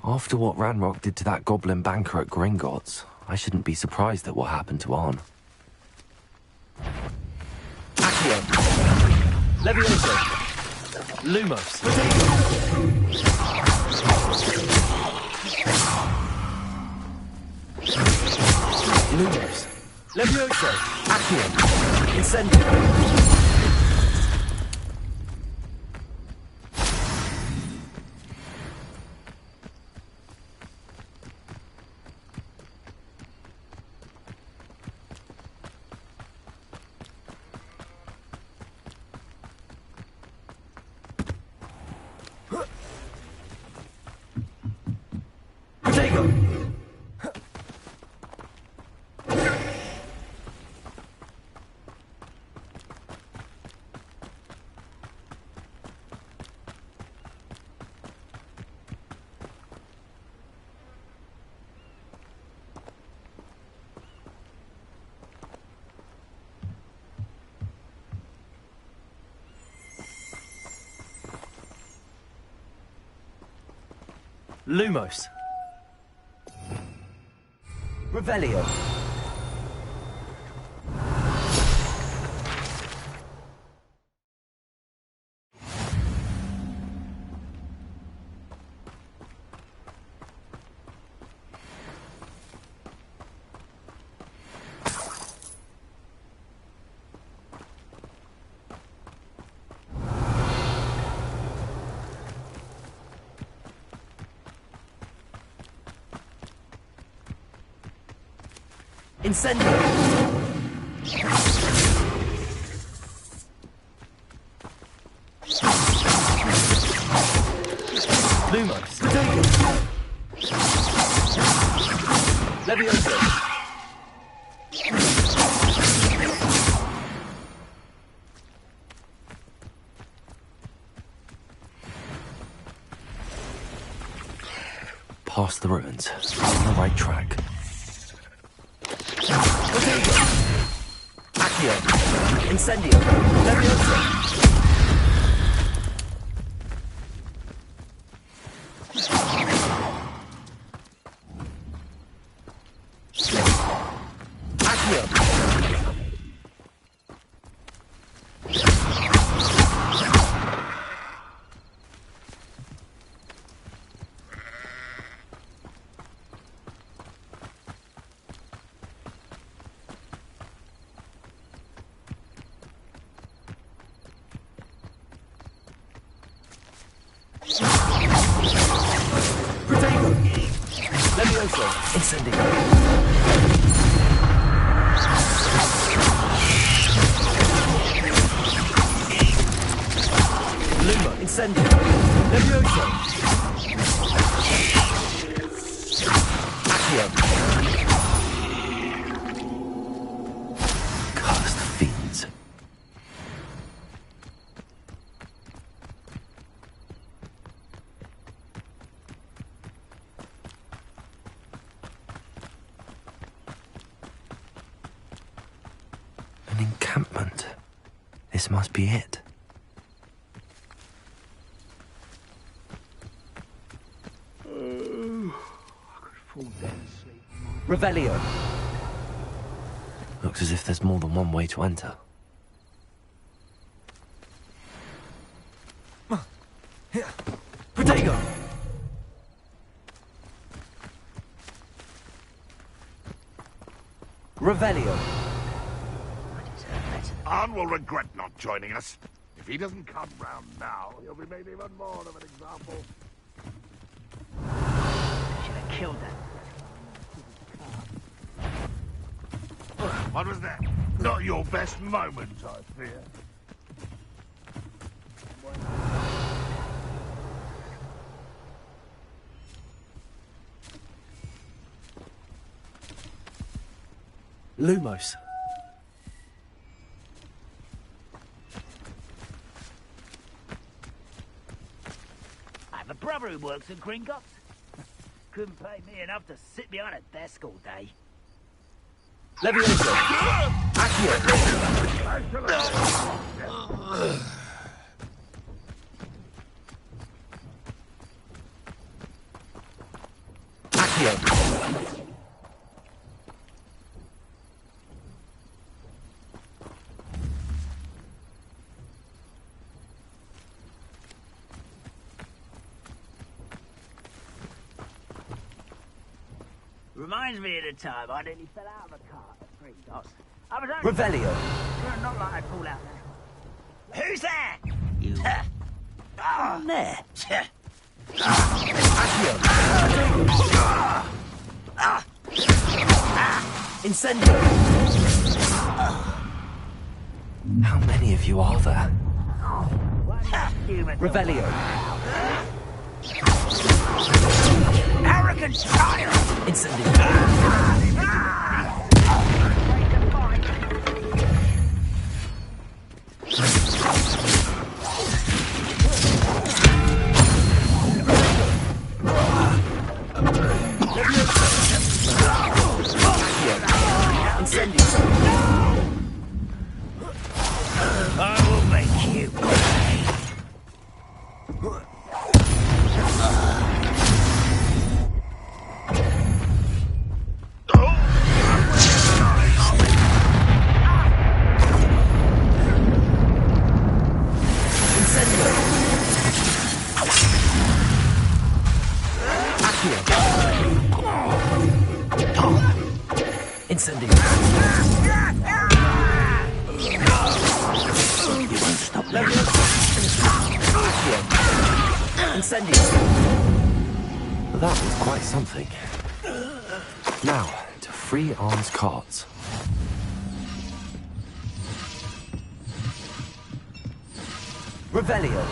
Speaker 18: After what Ranrock did to that goblin banker at Gringotts, I shouldn't be surprised at what happened to Arn.
Speaker 3: Accio. Levioso. Lumos. Lumos. Levioso. Accio. Incendio. Lumos. Revelio. Incendio! Lumos! Levioso!
Speaker 18: Past the ruins. On the right track.
Speaker 3: Accio. Incendio. Levioso. Incendio. Luma, incendio. Levioso. Accio.
Speaker 18: Cursed fiends. An encampment. This must be it.
Speaker 3: Revelio.
Speaker 18: Looks as if there's more than one way to enter.
Speaker 3: Protego. Revelio.
Speaker 20: Arn will regret not joining us. If he doesn't come round now, he'll be made even more of an example.
Speaker 1: Should have killed her.
Speaker 20: What was that? Not your best moment, I fear.
Speaker 3: Lumos.
Speaker 1: I have a brother who works in Gringotts. Couldn't pay me enough to sit behind a desk all day.
Speaker 3: Levioso. Accio.
Speaker 21: Reminds me of the time I nearly fell out of a cart at Gringotts. I was only...
Speaker 22: Revelio.
Speaker 21: Not like I pulled out now. Who's that? You... Oh, there.
Speaker 22: Incendio. How many of you are there? Revelio.
Speaker 21: Arrogant child!
Speaker 22: Incendio.
Speaker 21: I will make you pay.
Speaker 22: Incendio.
Speaker 21: You won't stop there.
Speaker 22: Incendio. That was quite something. Now, to free arms carts. Revelio.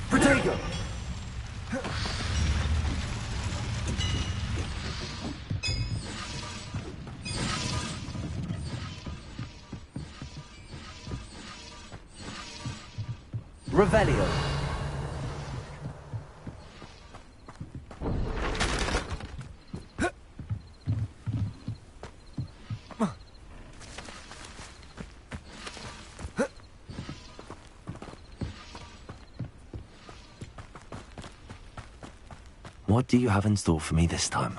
Speaker 22: Protego! Revelio. What do you have in store for me this time?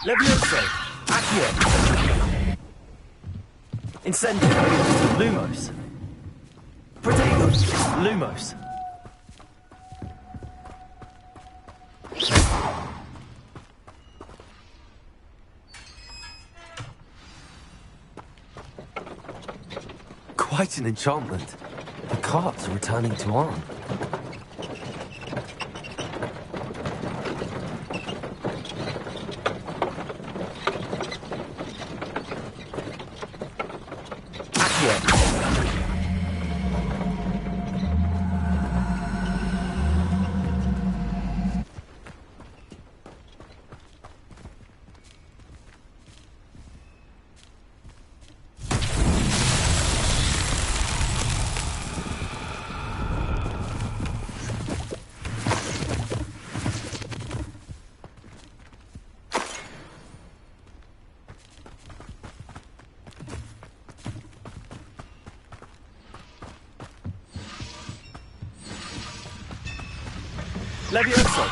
Speaker 21: Levioso!
Speaker 22: Accio! Incendio! Lumos! Protego! Lumos! Quite an enchantment. The carts are returning to arm.
Speaker 21: Levioso!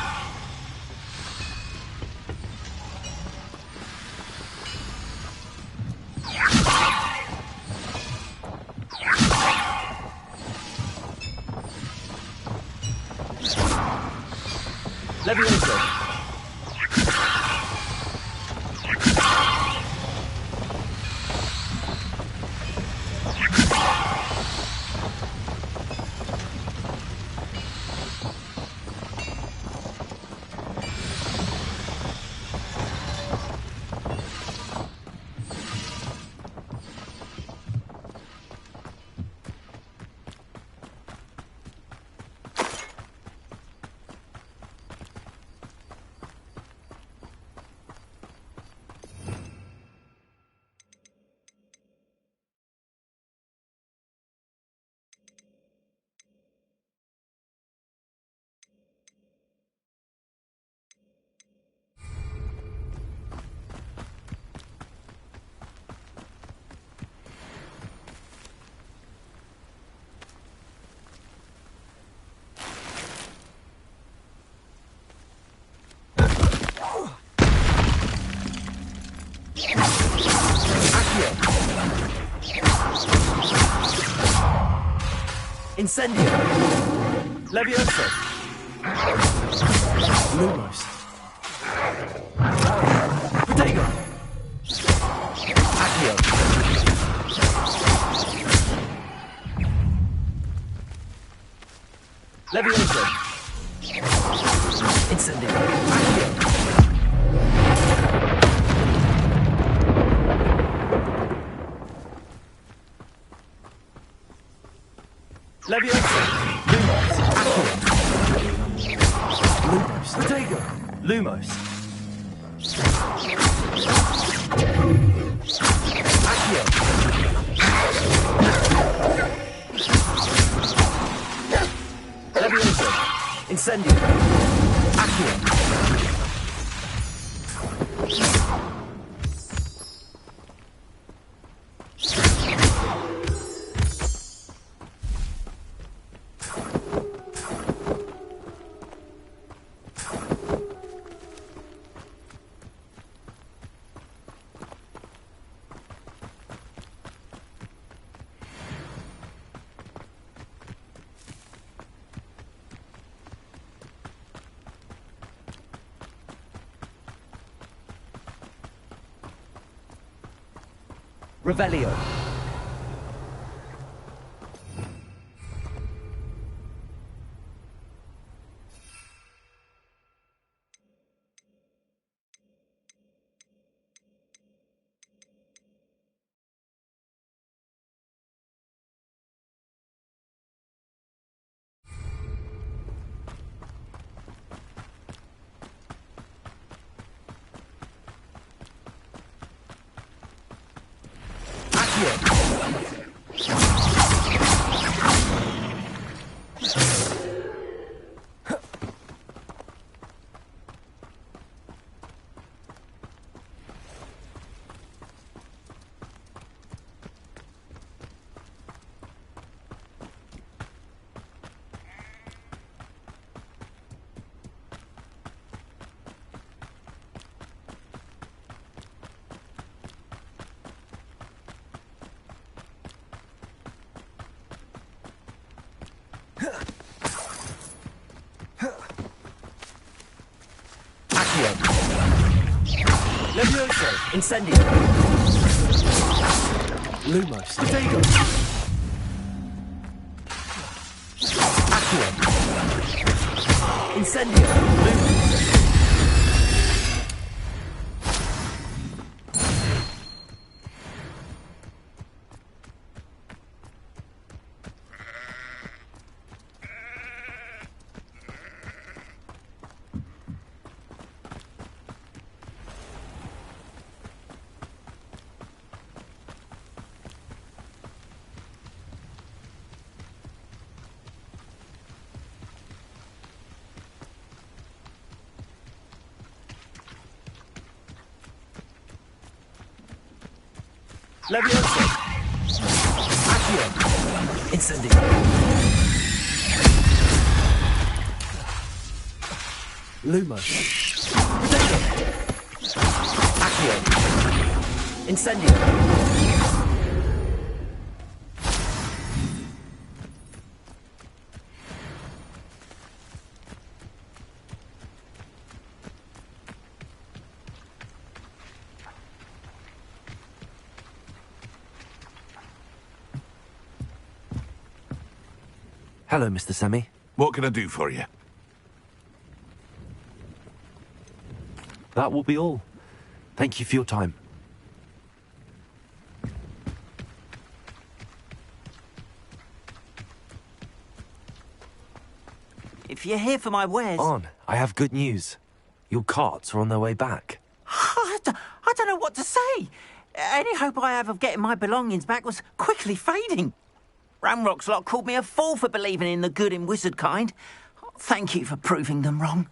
Speaker 21: Levioso!
Speaker 11: Incendio! Levioso! Lumos! Protego! Accio! Levioso! Incendio! Accio! Levioso! Lumos! Accio! Lumos! Protego! Lumos! Accio! Levioso! Incendio! Accio! Revelio. Levioso! Incendio! Lumos! Protego! Accio! Incendio! Lumos! Levioso! Accio! Incendio! Lumos! Protego! Accio! Incendio!
Speaker 18: Hello, Mr. Semi.
Speaker 20: What can I do for you?
Speaker 18: That will be all. Thank you for your time.
Speaker 19: If you're here for my wares...
Speaker 18: On, I have good news. Your carts are on their way back.
Speaker 19: I don't know what to say. Any hope I have of getting my belongings back was quickly fading. Ramrock's lot called me a fool for believing in the good in wizard kind. Thank you for proving them wrong.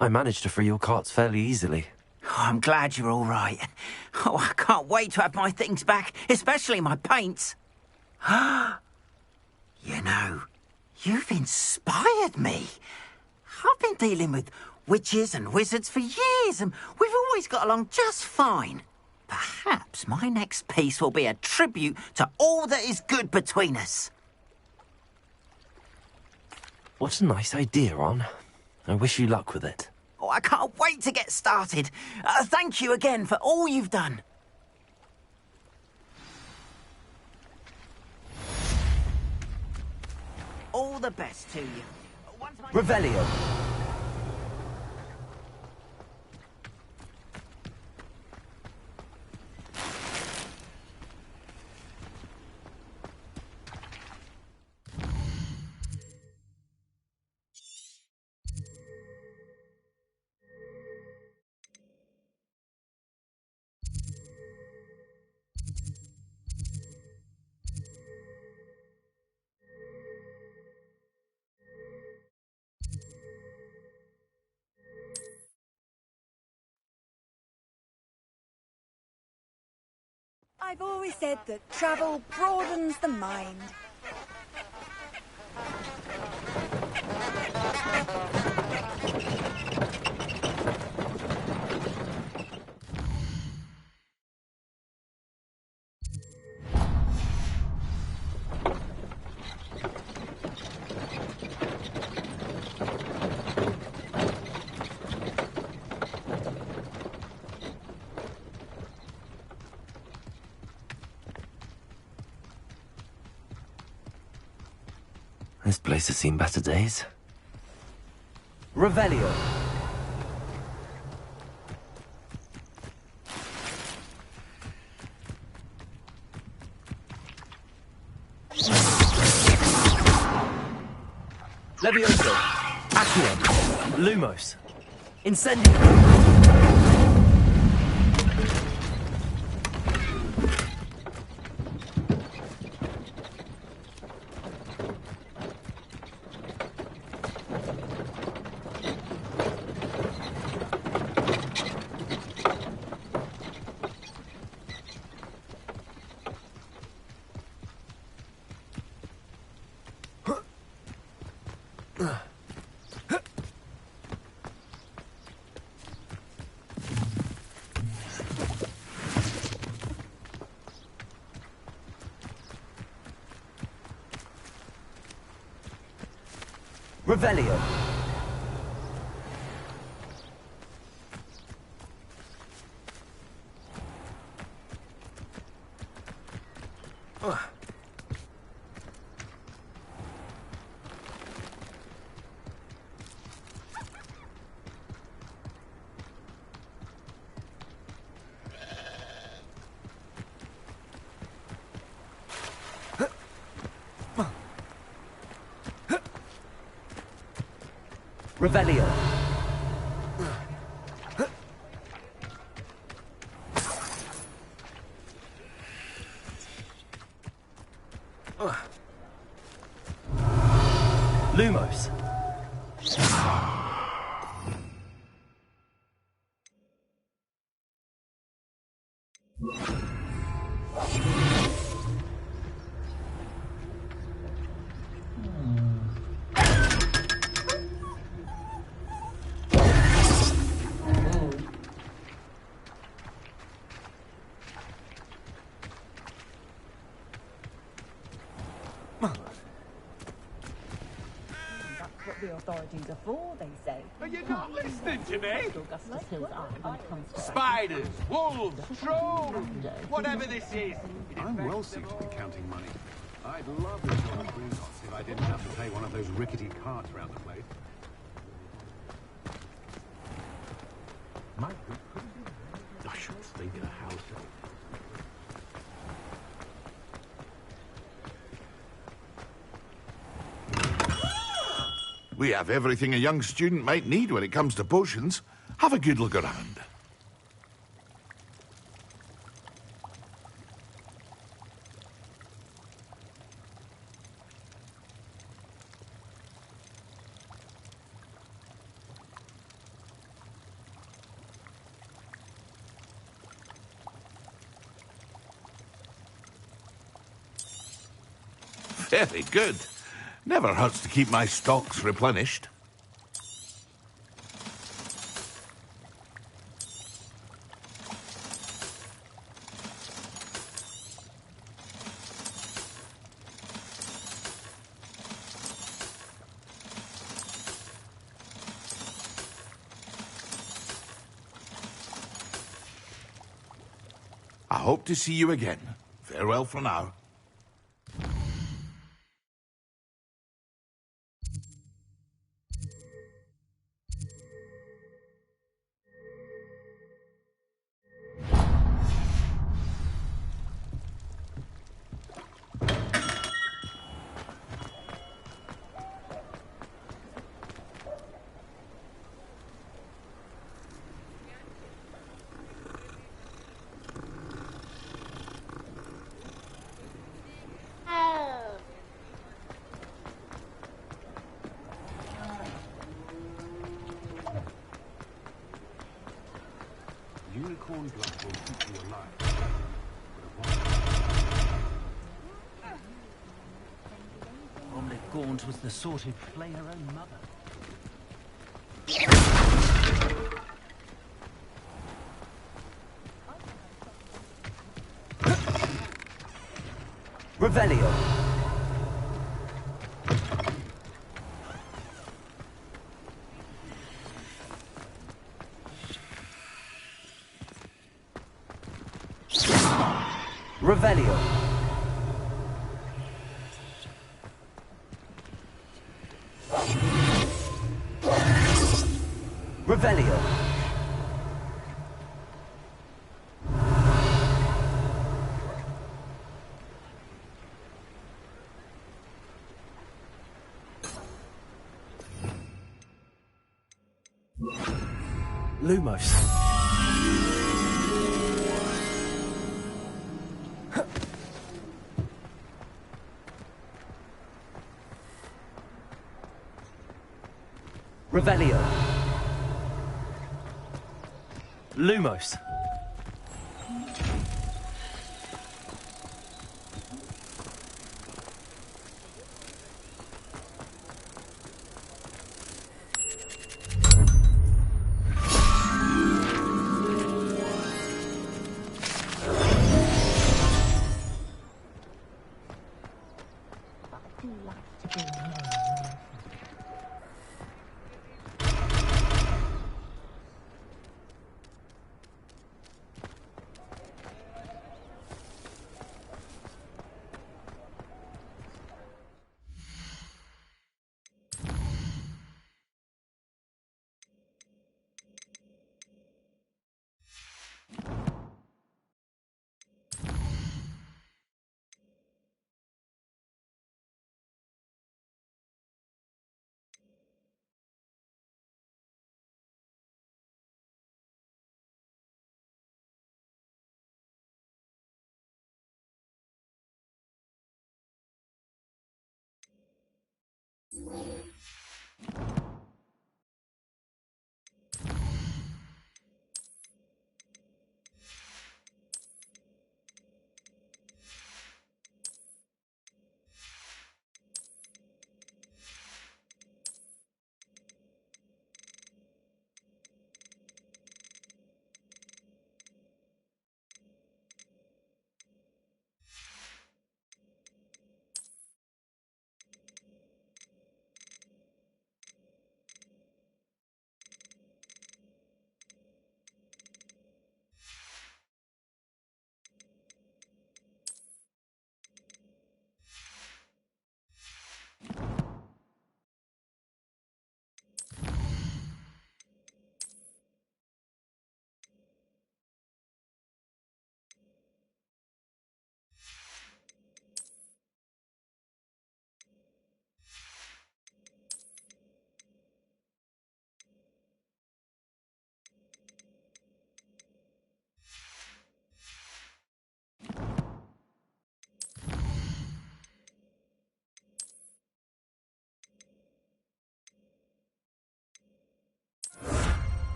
Speaker 18: I managed to free your carts fairly easily.
Speaker 19: Oh, I'm glad you're all right. Oh, I can't wait to have my things back, especially my paints. You know, you've inspired me. I've been dealing with witches and wizards for years, and we've always got along just fine. Perhaps my next piece will be a tribute to all that is good between us.
Speaker 18: What a nice idea, Ron. I wish you luck with it.
Speaker 19: Oh, I can't wait to get started. Thank you again for all you've done. All the best to you.
Speaker 11: Revelio.
Speaker 16: I've always said that travel broadens the mind.
Speaker 18: This place has seen better days.
Speaker 11: Revelio. Levioso. Accio. Lumos. Incendio. Revelio. Revelio. Lumos.
Speaker 2: The authorities are for, they say.
Speaker 8: Are you not listening to me?
Speaker 2: Augustus Hill's eye when it comes to
Speaker 8: Spiders, wolves, trolls, whatever this is.
Speaker 23: I'm well suited to counting money. I'd love to join Gringotts if I didn't have to pay one of those rickety carts round the place. I should think of a household.
Speaker 20: We have everything a young student might need when it comes to potions. Have a good look around. Very good. Never hurts to keep my stocks replenished. hope to see you again. Farewell for now.
Speaker 23: Unicorn blood will keep you alive.
Speaker 21: Only Gaunt was the sort who'd play her own mother.
Speaker 5: Revelio. Revelio. Revelio. Lumos. Revelio. Lumos.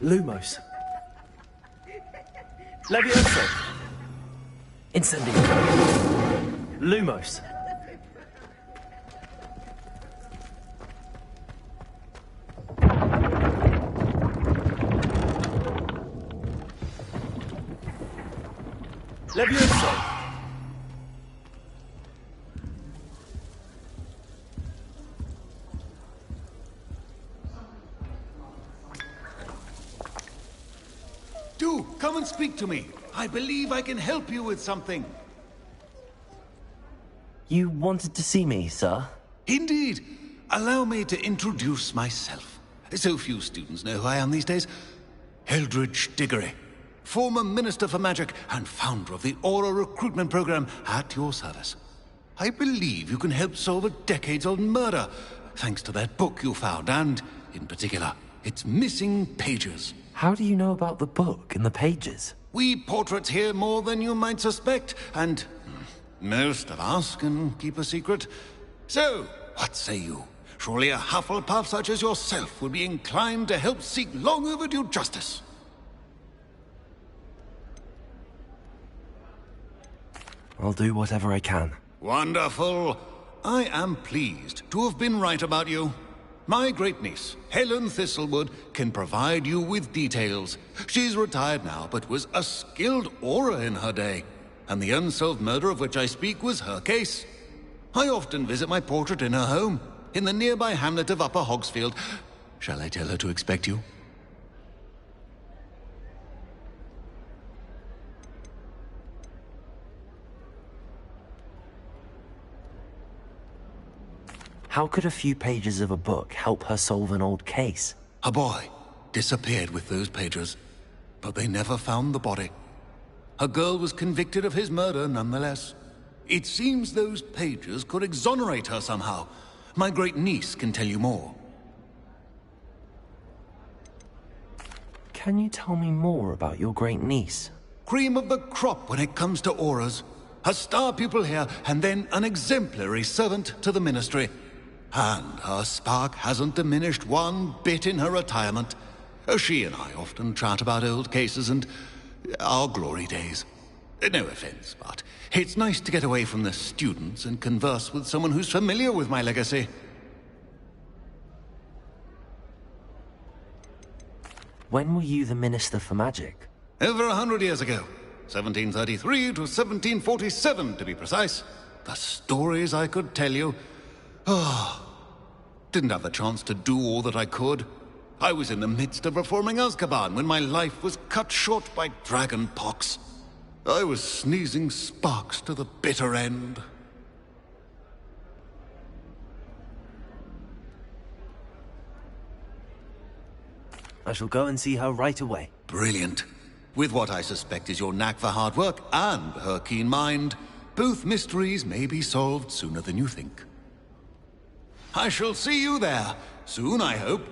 Speaker 5: Lumos. Levioso. Incendio. Lumos. Levioso.
Speaker 10: Do come and speak to me. I believe I can help you with something.
Speaker 18: You wanted to see me, sir?
Speaker 10: Indeed. Allow me to introduce myself. So few students know who I am these days. Eldridge Diggory, former Minister for Magic and founder of the Aura recruitment program, at your service. I believe you can help solve a decades-old murder, thanks to that book you found, and, in particular, its missing pages.
Speaker 18: How do you know about the book and the pages?
Speaker 10: We portraits hear more than you might suspect, and most of us can keep a secret. So, what say you? Surely a Hufflepuff such as yourself would be inclined to help seek long overdue justice.
Speaker 18: I'll do whatever I can.
Speaker 10: Wonderful. I am pleased to have been right about you. My great-niece, Helen Thistlewood, can provide you with details. She's retired now, but was a skilled aura in her day. And the unsolved murder of which I speak was her case. I often visit my portrait in her home, in the nearby hamlet of Upper Hogsfield. Shall I tell her to expect you?
Speaker 18: How could a few pages of a book help her solve an old case?
Speaker 10: A boy disappeared with those pages, but they never found the body. A girl was convicted of his murder nonetheless. It seems those pages could exonerate her somehow. My great-niece can tell you more.
Speaker 18: Can you tell me more about your great-niece?
Speaker 10: Cream of the crop when it comes to auras. A star pupil here, and then an exemplary servant to the ministry. And her spark hasn't diminished one bit in her retirement. She and I often chat about old cases and our glory days. No offense, but it's nice to get away from the students and converse with someone who's familiar with my legacy.
Speaker 18: When were you the Minister for Magic?
Speaker 10: Over 100 years ago. 1733 to 1747, to be precise. The stories I could tell you. Didn't have the chance to do all that I could. I was in the midst of reforming Azkaban when my life was cut short by dragon pox. I was sneezing sparks to the bitter end.
Speaker 18: I shall go and see her right away.
Speaker 10: Brilliant. With what I suspect is your knack for hard work and her keen mind, both mysteries may be solved sooner than you think. I shall see you there, soon I hope.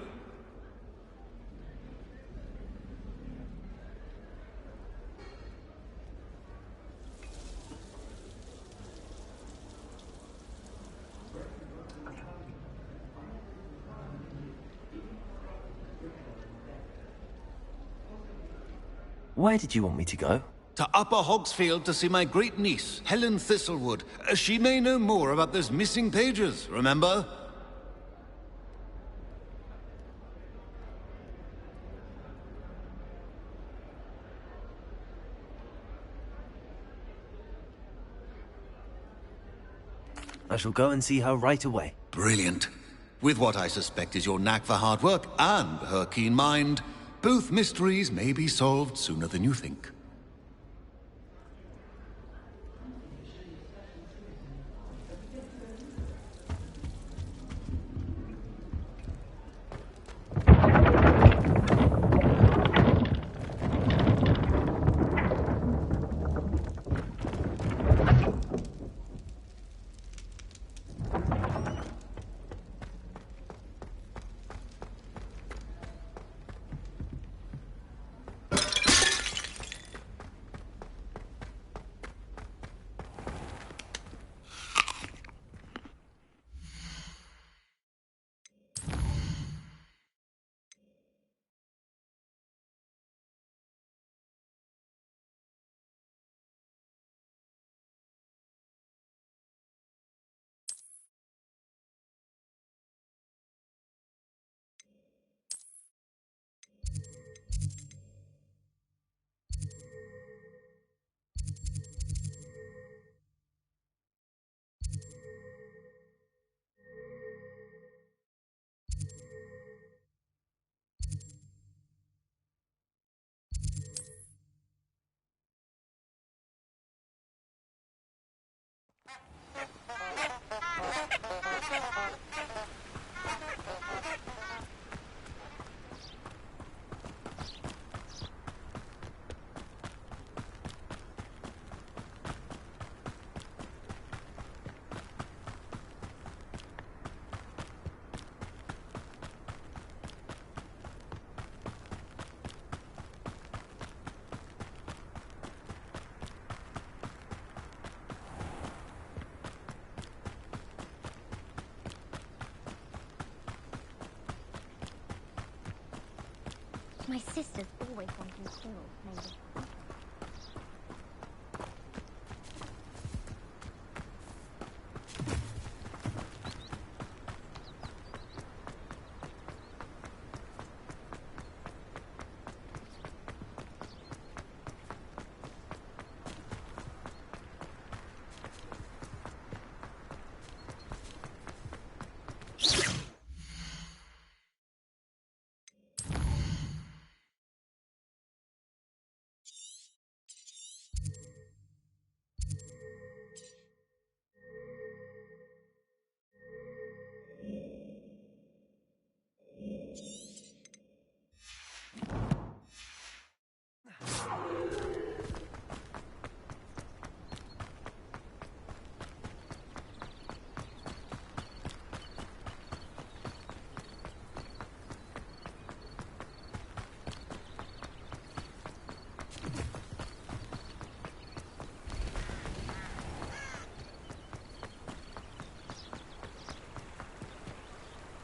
Speaker 18: Where did you want me to go?
Speaker 10: To Upper Hogsfield to see my great-niece, Helen Thistlewood. She may know more about those missing pages, remember?
Speaker 18: I shall go and see her right away.
Speaker 10: Brilliant. With what I suspect is your knack for hard work and her keen mind, both mysteries may be solved sooner than you think.
Speaker 7: My sister's always wanting squirrels, maybe.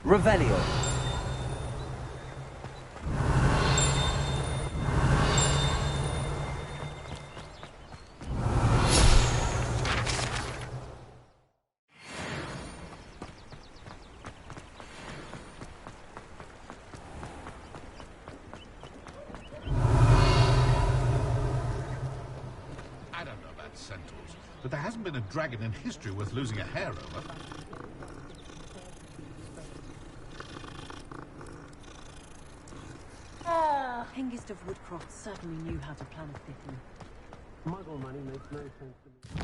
Speaker 5: Revelio.
Speaker 23: I don't know about centaurs, but there hasn't been a dragon in history worth losing a hair over.
Speaker 2: Hengist of Woodcroft certainly knew how to plan a fiddle.
Speaker 23: Muggle money makes no sense to me.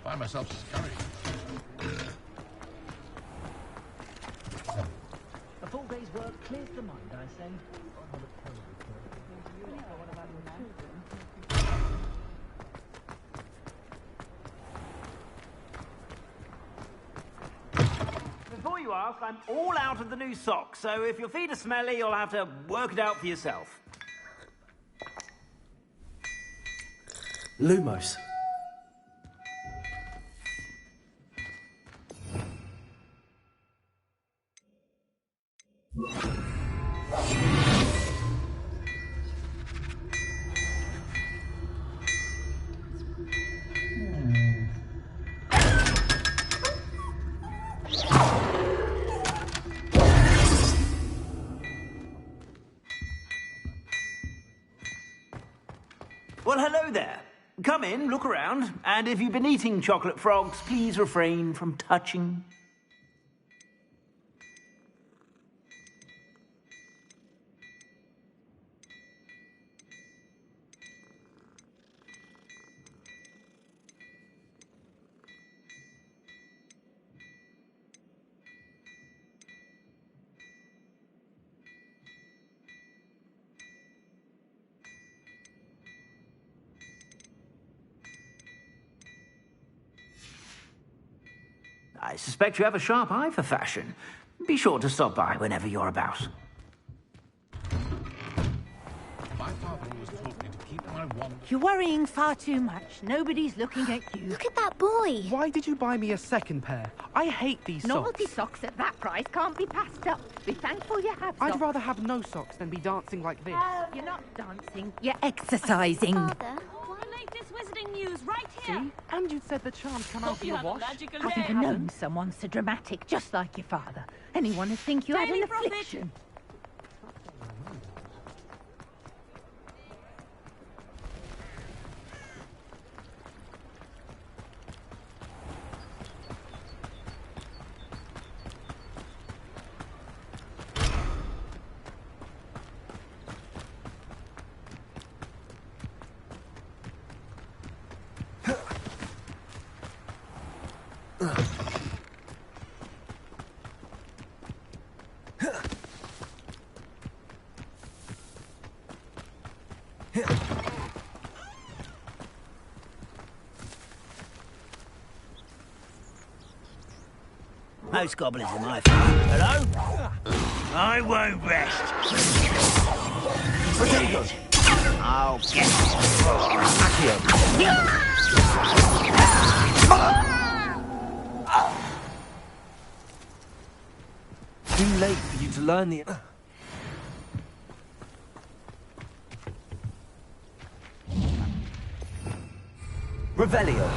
Speaker 23: Find myself scurrying.
Speaker 21: A full day's work clears the mind, I say. Before you ask, I'm all out of the new socks, so if your feet are smelly, you'll have to work it out for yourself.
Speaker 5: Lumos.
Speaker 21: Well, hello there. Come in, look around, and if you've been eating chocolate frogs, please refrain from touching. I suspect you have a sharp eye for fashion. Be sure to stop by whenever you're about.
Speaker 23: My father always taught me to keep my wand.
Speaker 15: You're worrying far too much. Nobody's looking at you.
Speaker 7: Look at that boy.
Speaker 3: Why did you buy me a second pair? I hate these
Speaker 15: Novelty
Speaker 3: socks.
Speaker 15: socks at that price can't be passed up. Be thankful you have socks.
Speaker 3: I'd rather have no socks than be dancing like this.
Speaker 15: You're not dancing. You're exercising.
Speaker 7: Father,
Speaker 2: Latest wizarding news right here.
Speaker 3: See? And you said the charms come out in the wash.
Speaker 15: I've never known someone so dramatic, just like your father. Anyone would think you had an affliction.
Speaker 21: Most goblins are my fault. Hello? I won't rest.
Speaker 17: Potatoes.
Speaker 19: I'll get it.
Speaker 1: Too late for you to learn the... Revelio.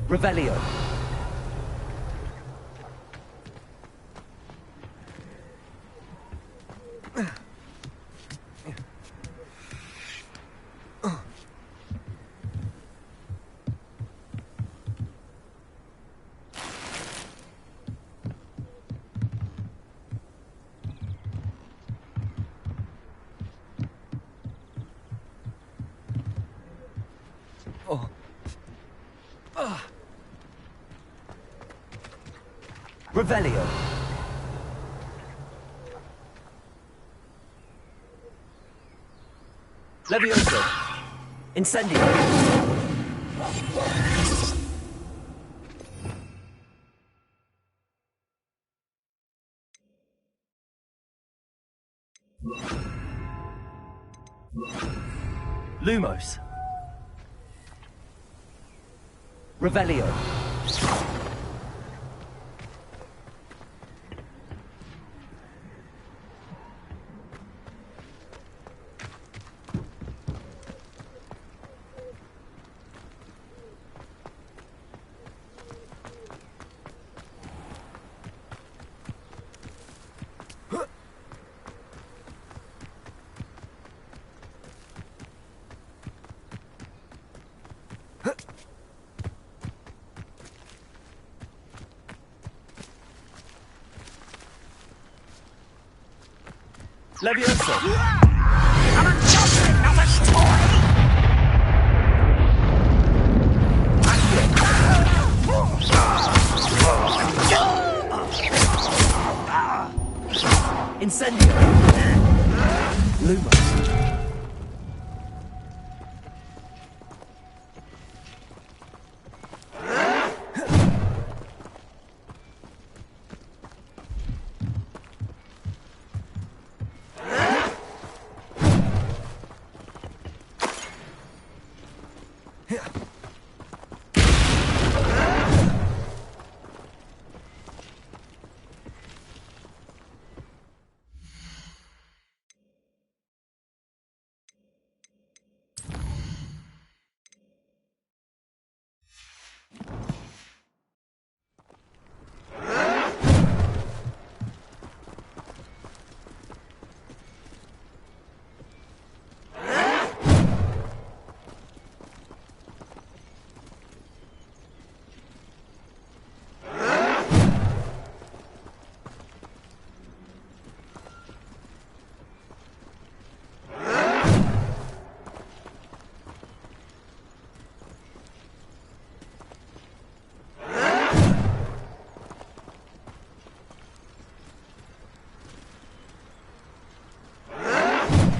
Speaker 1: Revelio. Oh. Revelio. Levioso. Incendio. Lumos. Revelio. Levioso.
Speaker 19: I'm a goblin, not a toy!
Speaker 1: Incendio. Lumos.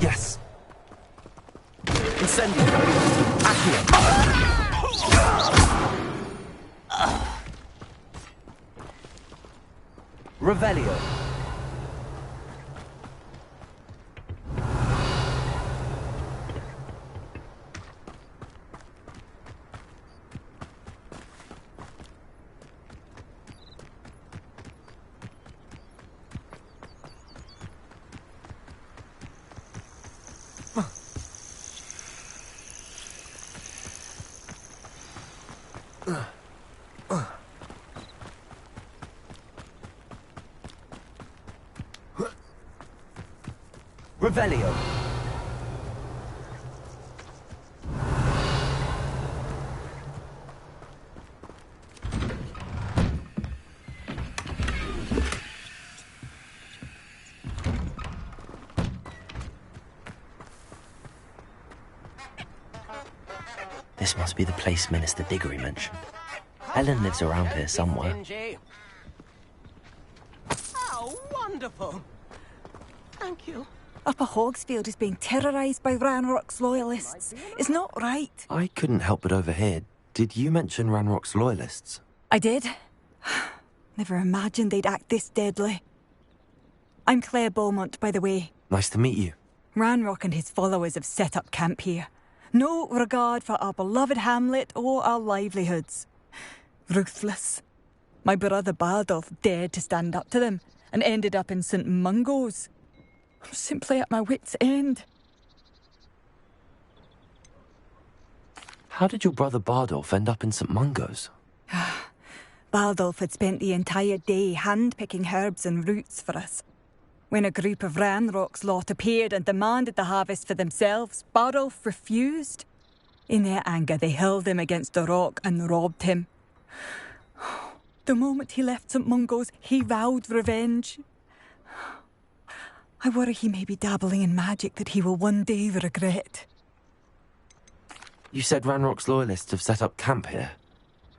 Speaker 1: Yes. Incendio. Accio. Revelio. Revelio.
Speaker 18: This must be the place Minister Diggory mentioned. Helen lives around here somewhere.
Speaker 9: Oh, wonderful. Thank you.
Speaker 16: Upper Hogsfield is being terrorised by Ranrock's loyalists. It's not right.
Speaker 18: I couldn't help but overhear. Did you mention Ranrock's loyalists?
Speaker 16: I did. Never imagined they'd act this deadly. I'm Claire Beaumont, by the way.
Speaker 18: Nice to meet you.
Speaker 16: Ranrock and his followers have set up camp here. No regard for our beloved hamlet or our livelihoods. Ruthless. My brother Bardolph dared to stand up to them and ended up in St. Mungo's. I'm simply at my wit's end.
Speaker 18: How did your brother Bardolph end up in St. Mungo's?
Speaker 16: Bardolph had spent the entire day hand-picking herbs and roots for us. When a group of Ranrock's lot appeared and demanded the harvest for themselves, Bardolph refused. In their anger, they hurled him against a rock and robbed him. The moment he left St. Mungo's, he vowed revenge. I worry he may be dabbling in magic that he will one day regret.
Speaker 18: You said Ranrock's loyalists have set up camp here.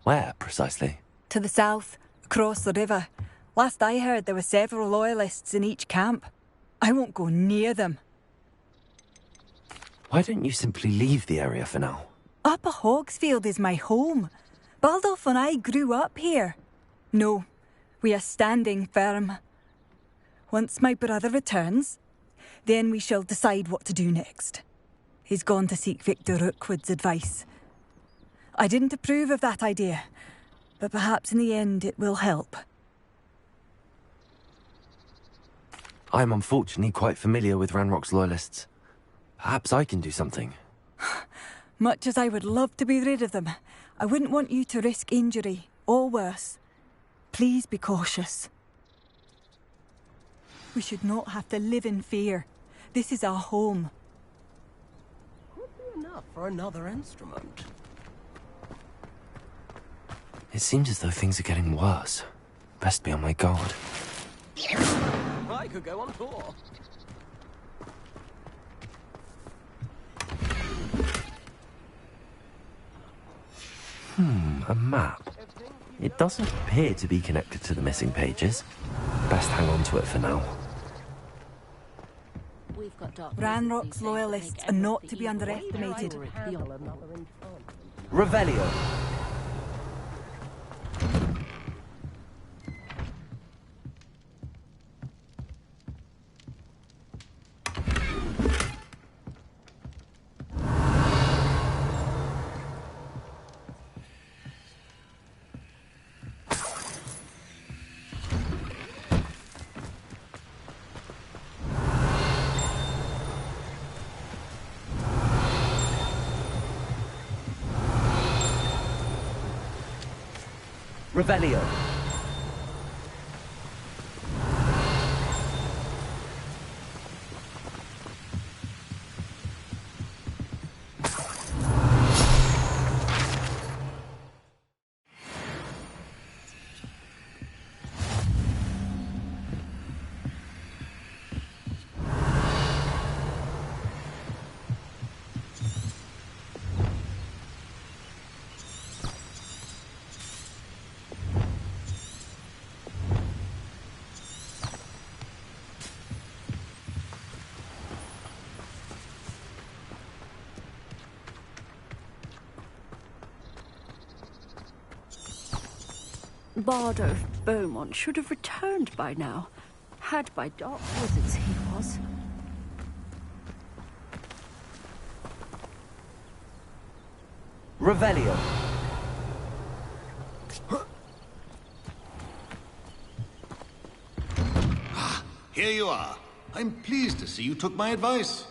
Speaker 18: Where, precisely?
Speaker 16: To the south, across the river. Last I heard, there were several loyalists in each camp. I won't go near them.
Speaker 18: Why don't you simply leave the area for now?
Speaker 16: Upper Hogsfield is my home. Bardolph and I grew up here. No, we are standing firm. Once my brother returns, then we shall decide what to do next. He's gone to seek Victor Rookwood's advice. I didn't approve of that idea, but perhaps in the end it will help.
Speaker 18: I'm unfortunately quite familiar with Ranrock's loyalists. Perhaps I can do something.
Speaker 16: Much as I would love to be rid of them, I wouldn't want you to risk injury, or worse. Please be cautious. We should not have to live in fear. This is our home.
Speaker 9: Would be enough for another instrument.
Speaker 18: It seems as though things are getting worse. Best be on my guard.
Speaker 9: I could go on tour.
Speaker 18: A map. It doesn't appear to be connected to the missing pages. Best hang on to it for now.
Speaker 16: Ranrock's loyalists are not to be underestimated.
Speaker 5: Revelio. Revelio.
Speaker 2: Bardolph Beaumont should have returned by now. Had by dark wizards he was.
Speaker 5: Revelio.
Speaker 10: Here you are. I'm pleased to see you took my advice.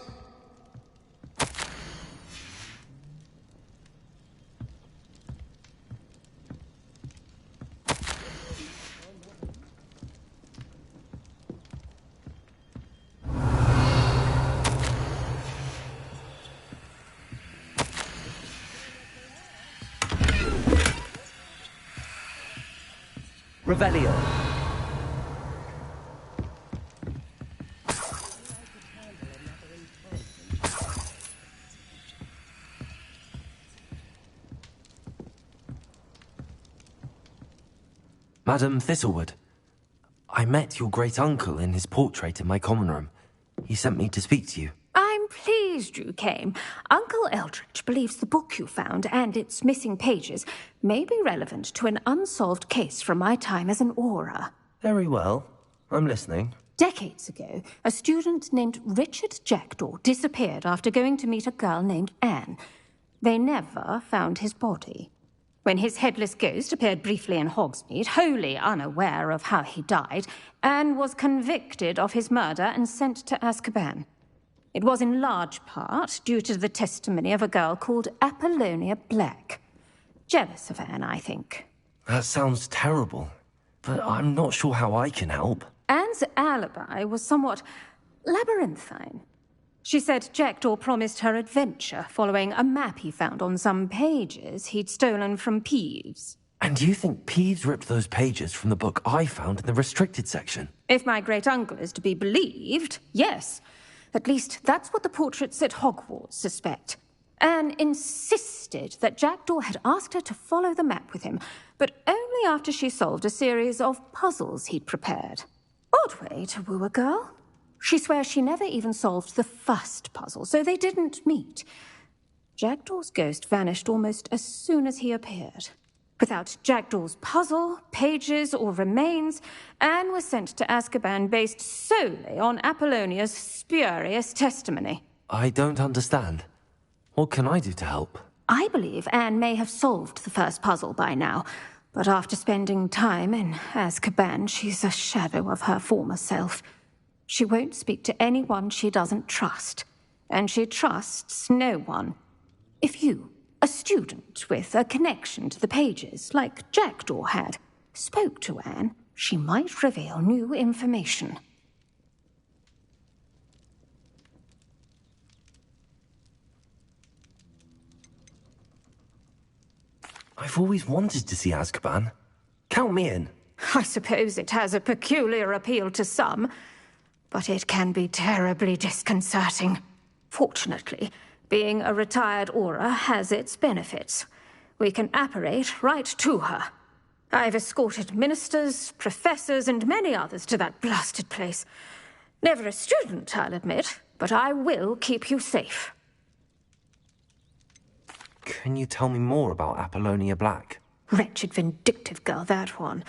Speaker 5: Revelio.
Speaker 18: Madam Thistlewood, I met your great-uncle in his portrait in my common room. He sent me to speak to you.
Speaker 7: I'm pleased you came. Uncle Eldritch believes the book you found and its missing pages may be relevant to an unsolved case from my time as an aura.
Speaker 18: Very well. I'm listening.
Speaker 7: Decades ago, a student named Richard Jackdaw disappeared after going to meet a girl named Anne. They never found his body. When his headless ghost appeared briefly in Hogsmeade, wholly unaware of how he died, Anne was convicted of his murder and sent to Azkaban. It was in large part due to the testimony of a girl called Apollonia Black. Jealous of Anne, I think.
Speaker 18: That sounds terrible, but I'm not sure how I can help.
Speaker 7: Anne's alibi was somewhat labyrinthine. She said Jackdaw promised her adventure following a map he found on some pages he'd stolen from Peeves.
Speaker 18: And you think Peeves ripped those pages from the book I found in the restricted section?
Speaker 7: If my great-uncle is to be believed, yes. At least that's what the portraits at Hogwarts suspect. Anne insisted that Jackdaw had asked her to follow the map with him, but only after she solved a series of puzzles he'd prepared. Odd way to woo a girl. She swears she never even solved the first puzzle, so they didn't meet. Jackdaw's ghost vanished almost as soon as he appeared. Without Jackdaw's puzzle, pages, or remains, Anne was sent to Azkaban based solely on Apollonia's spurious testimony.
Speaker 18: I don't understand. What can I do to help?
Speaker 7: I believe Anne may have solved the first puzzle by now, but after spending time in Azkaban, she's a shadow of her former self. She won't speak to anyone she doesn't trust, and she trusts no one. If you, a student with a connection to the pages, like Jackdaw had, spoke to Anne, she might reveal new information.
Speaker 18: I've always wanted to see Azkaban. Count me in.
Speaker 7: I suppose it has a peculiar appeal to some, but it can be terribly disconcerting. Fortunately, being a retired aura has its benefits. We can apparate right to her. I've escorted ministers, professors, and many others to that blasted place. Never a student, I'll admit, but I will keep you safe.
Speaker 18: Can you tell me more about Apollonia Black?
Speaker 7: Wretched, vindictive girl, that one.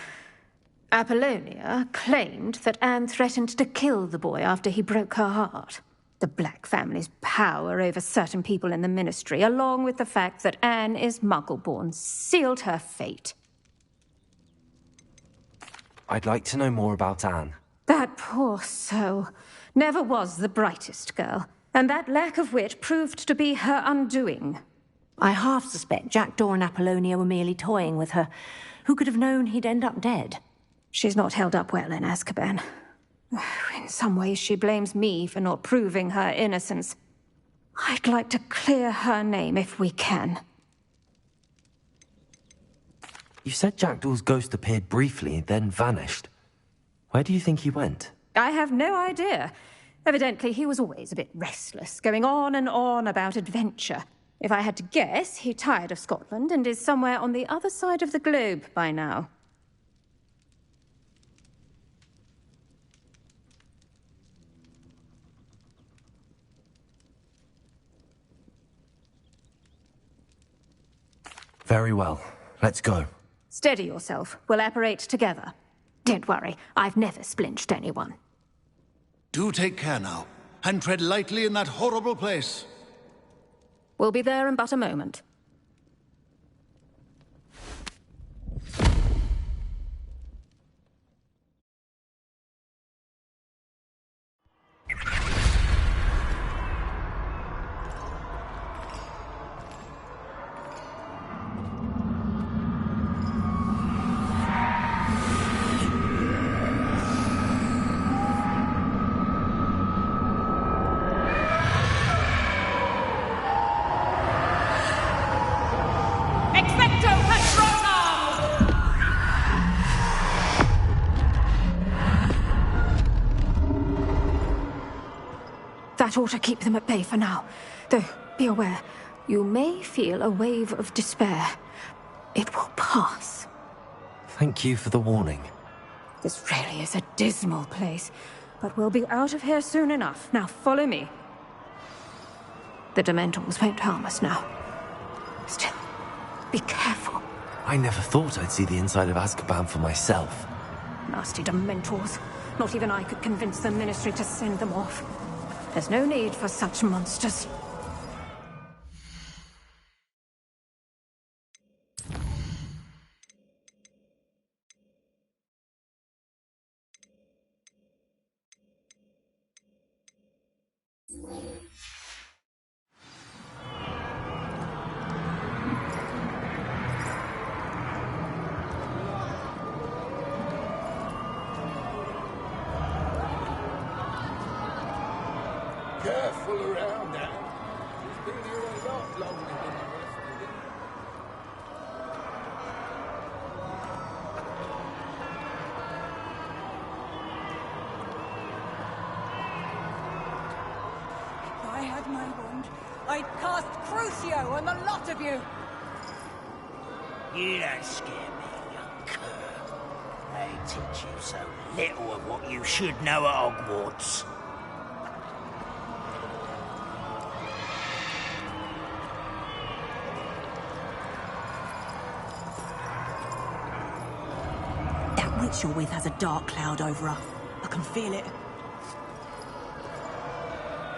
Speaker 7: Apollonia claimed that Anne threatened to kill the boy after he broke her heart. The Black family's power over certain people in the Ministry, along with the fact that Anne is Muggle-born, sealed her fate.
Speaker 18: I'd like to know more about Anne.
Speaker 7: That poor soul never was the brightest girl, and that lack of wit proved to be her undoing.
Speaker 12: I half suspect Jackdaw and Apollonia were merely toying with her. Who could have known he'd end up dead?
Speaker 7: She's not held up well in Azkaban. In some ways, she blames me for not proving her innocence. I'd like to clear her name if we can.
Speaker 18: You said Jackdaw's ghost appeared briefly, then vanished. Where do you think he went?
Speaker 7: I have no idea. Evidently, he was always a bit restless, going on and on about adventure. If I had to guess, he tired of Scotland and is somewhere on the other side of the globe by now.
Speaker 18: Very well. Let's go.
Speaker 7: Steady yourself. We'll apparate together. Don't worry, I've never splinched anyone.
Speaker 10: Do take care now, and tread lightly in that horrible place.
Speaker 7: We'll be there in but a moment. That ought to keep them at bay for now. Though, be aware, you may feel a wave of despair. It will pass.
Speaker 18: Thank you for the warning.
Speaker 7: This really is a dismal place, but we'll be out of here soon enough. Now follow me. The Dementors won't harm us now. Still, be careful.
Speaker 18: I never thought I'd see the inside of Azkaban for myself.
Speaker 7: Nasty Dementors. Not even I could convince the Ministry to send them off. There's no need for such monsters.
Speaker 8: Careful around, Anne. She's been here a lot longer than the rest of them.
Speaker 16: If I had my wand, I'd cast Crucio on the lot of you!
Speaker 19: You don't scare me, young cur. They teach you so little of what you should know at Hogwarts.
Speaker 4: That witch you're with has a dark cloud over her. I can feel it.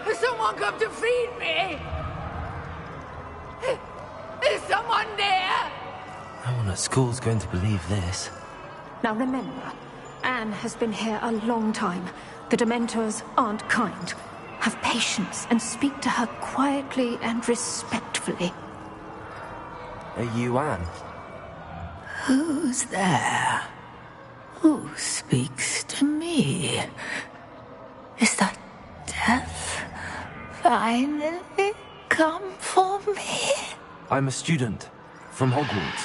Speaker 15: Has someone come to feed me? Is someone there?
Speaker 18: No one at school's going to believe this.
Speaker 7: Now remember, Anne has been here a long time. The Dementors aren't kind. Have patience and speak to her quietly and respectfully.
Speaker 18: Are you Anne?
Speaker 15: Who's there? Who speaks to me? Is that death finally come for me?
Speaker 18: I'm a student from Hogwarts.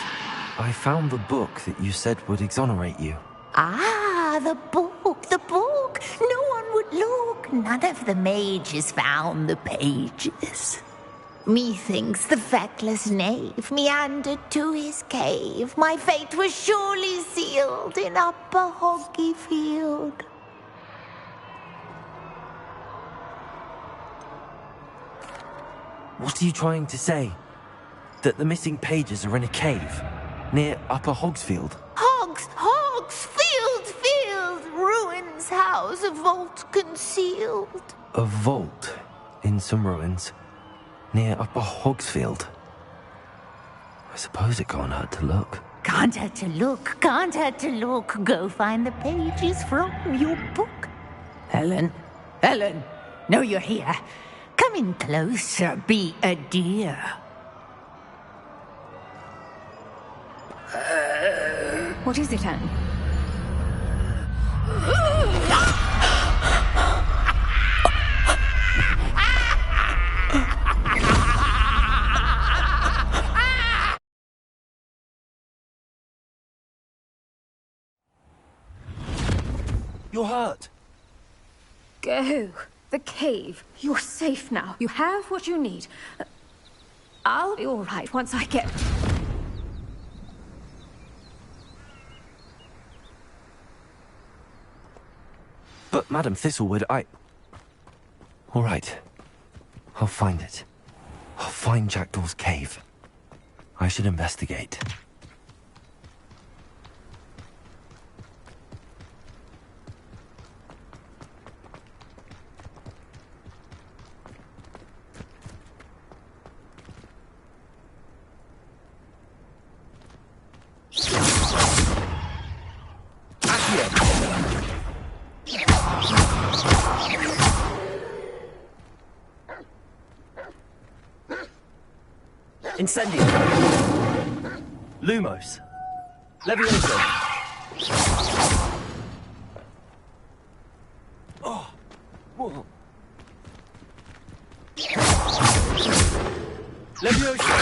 Speaker 18: I found the book that you said would exonerate you.
Speaker 15: Ah, the book, the book. No one would look. None of the mages found the pages. Methinks the feckless knave meandered to his cave. My fate was surely sealed in Upper Hoggyfield.
Speaker 18: What are you trying to say? That the missing pages are in a cave near Upper Hogsfield?
Speaker 15: Field, ruins house, a vault concealed.
Speaker 18: A vault in some ruins near Upper Hogsfield. I suppose it can't hurt to look.
Speaker 15: Can't hurt to look, can't hurt to look. Go find the pages from your book. Helen, know you're here. Come in closer, be a dear.
Speaker 7: What is it, Anne?
Speaker 18: You're hurt.
Speaker 7: Go. The cave. You're safe now. You have what you need. I'll be all right once I get...
Speaker 18: But, Madam Thistlewood, All right. I'll find it. I'll find Jackdaw's cave. I should investigate. Incendio. Lumos. Levioso. Oh. Whoa. Levioso.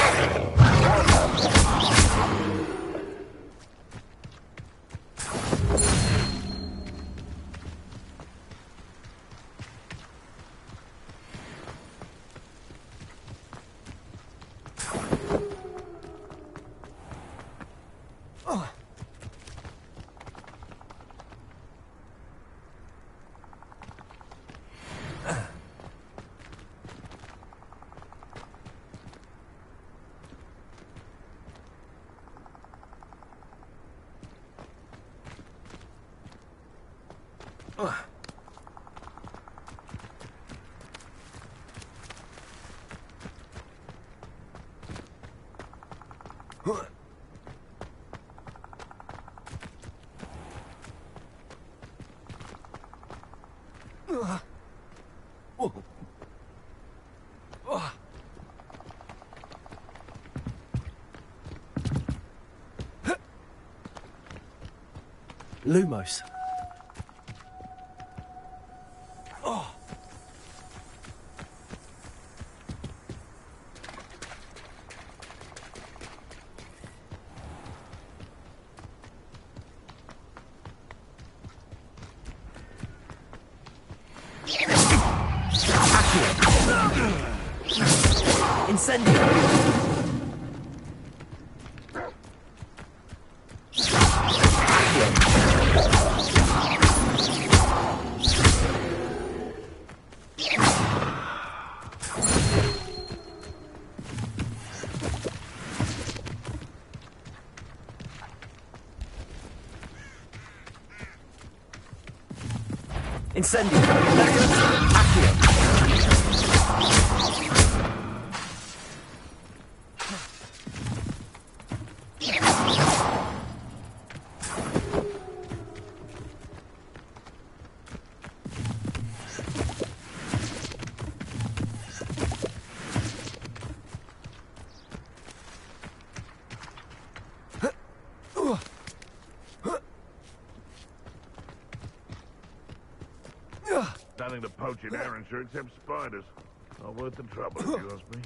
Speaker 9: Lumos. Incendio! Incendio! Accio!
Speaker 20: Nothing to poach in Ayrshire except spiders. Not worth the trouble, if you ask me.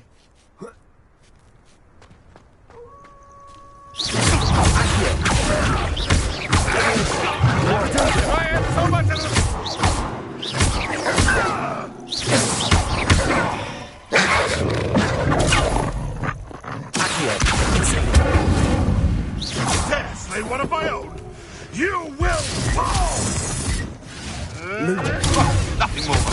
Speaker 20: Seriously, one of my own! You will fall! Nothing more.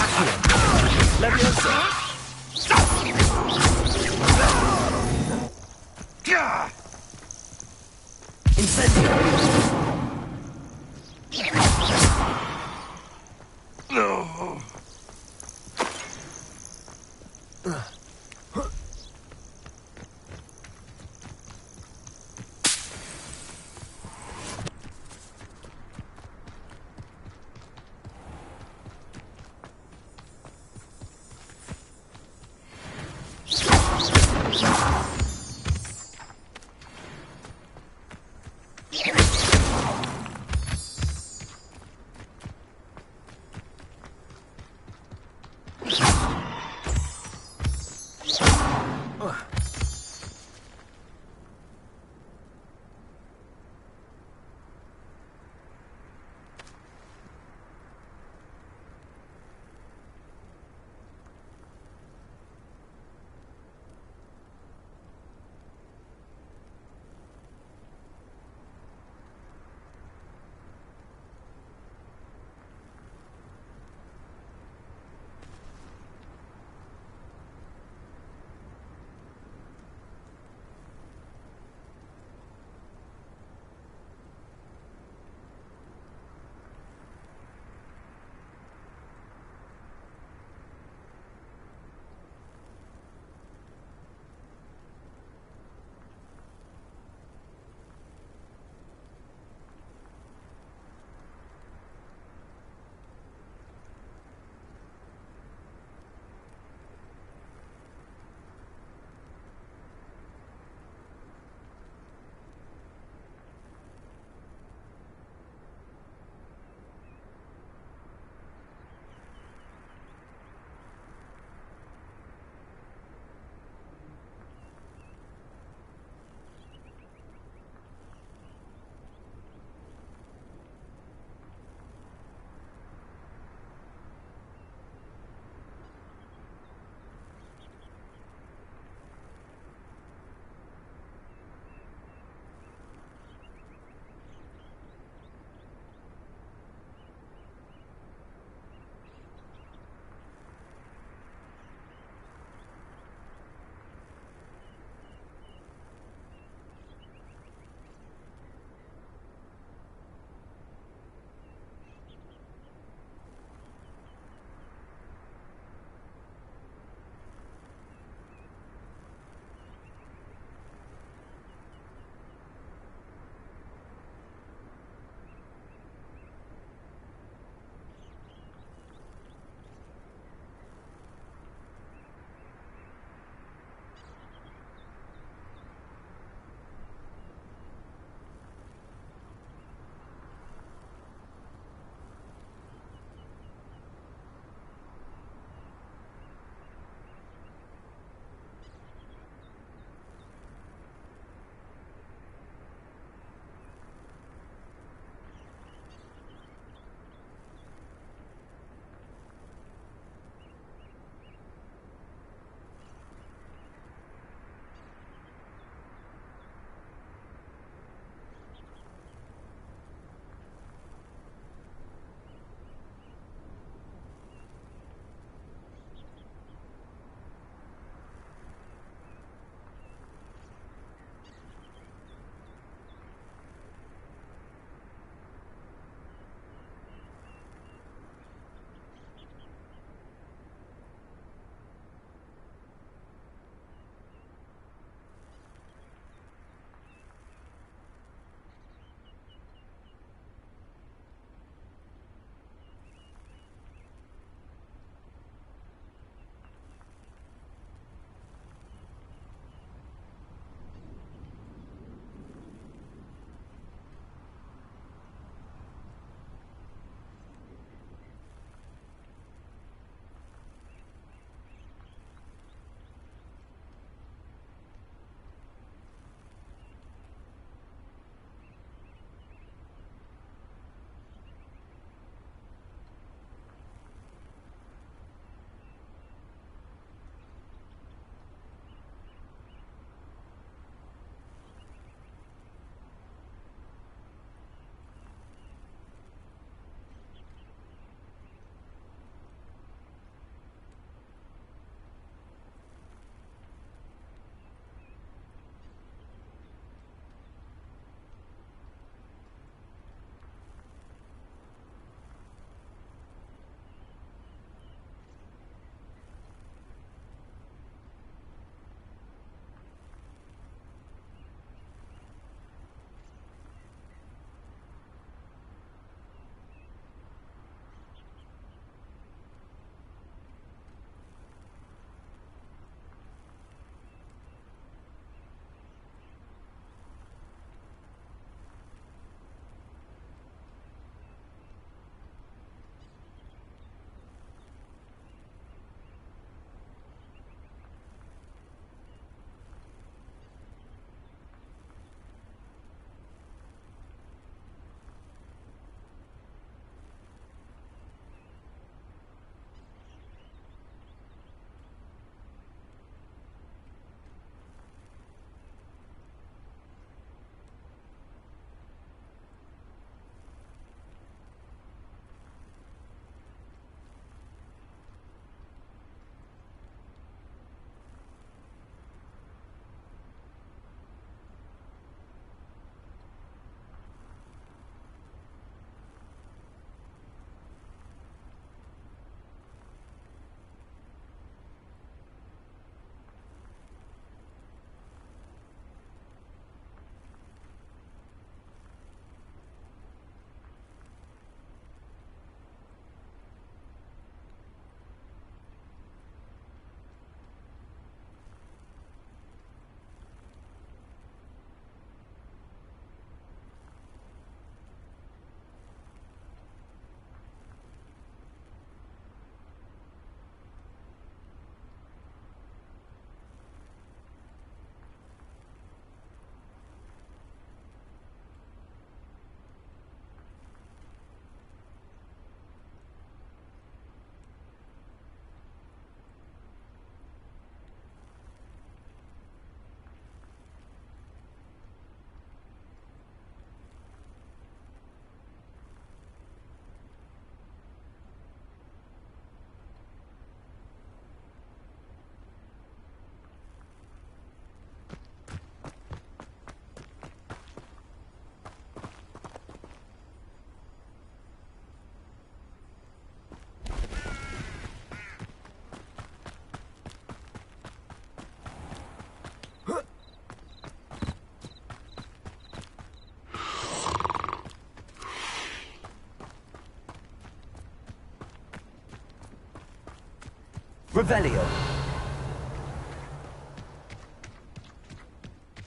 Speaker 5: Revelio.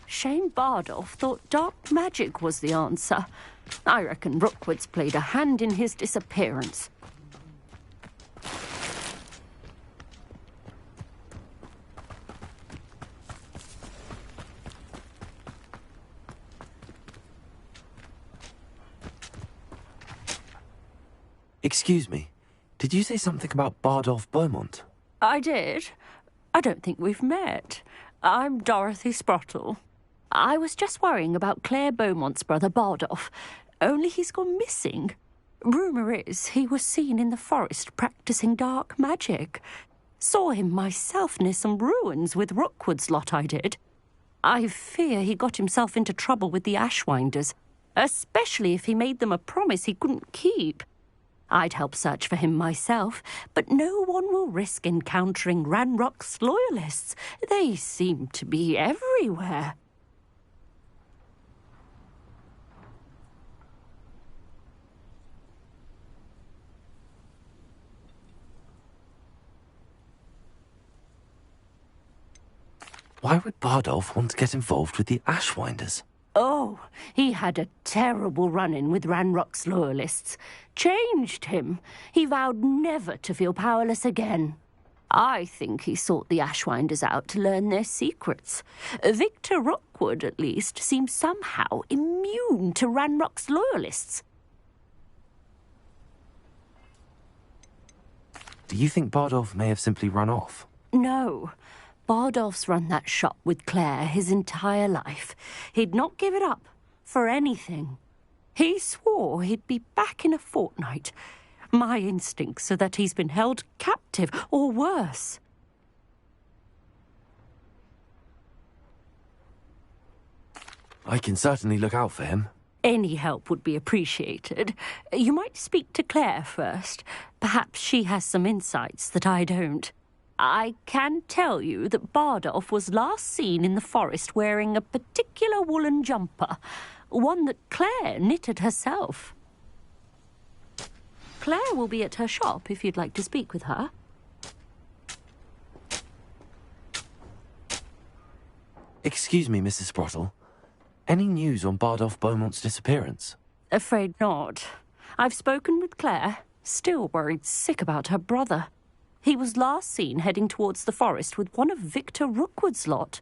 Speaker 2: Shane Bardolph thought dark magic was the answer. I reckon Rookwood's played a hand in his disappearance.
Speaker 18: Excuse me, did you say something about Bardolph Beaumont?
Speaker 2: I did. I don't think we've met. I'm Dorothy Sprottle. I was just worrying about Claire Beaumont's brother Bardolph, only he's gone missing. Rumour is he was seen in the forest practising dark magic. Saw him myself near some ruins with Rookwood's lot, I did. I fear he got himself into trouble with the Ashwinders, especially if he made them a promise he couldn't keep. I'd help search for him myself, but no one will risk encountering Ranrock's loyalists. They seem to be everywhere.
Speaker 18: Why would Bardolph want to get involved with the Ashwinders?
Speaker 2: Oh, he had a terrible run-in with Ranrock's loyalists. Changed him. He vowed never to feel powerless again. I think he sought the Ashwinders out to learn their secrets. Victor Rookwood, at least, seems somehow immune to Ranrock's loyalists.
Speaker 18: Do you think Bardolph may have simply run off?
Speaker 2: No. Bardolph's run that shop with Claire his entire life. He'd not give it up for anything. He swore he'd be back in a fortnight. My instincts are that he's been held captive, or worse.
Speaker 18: I can certainly look out for him.
Speaker 2: Any help would be appreciated. You might speak to Claire first. Perhaps she has some insights that I don't. I can tell you that Bardolph was last seen in the forest wearing a particular woolen jumper, one that Claire knitted herself. Claire will be at her shop if you'd like to speak with her.
Speaker 18: Excuse me, Mrs. Sprottle. Any news on Bardolph Beaumont's disappearance?
Speaker 2: Afraid not. I've spoken with Claire, still worried sick about her brother. He was last seen heading towards the forest with one of Victor Rookwood's lot.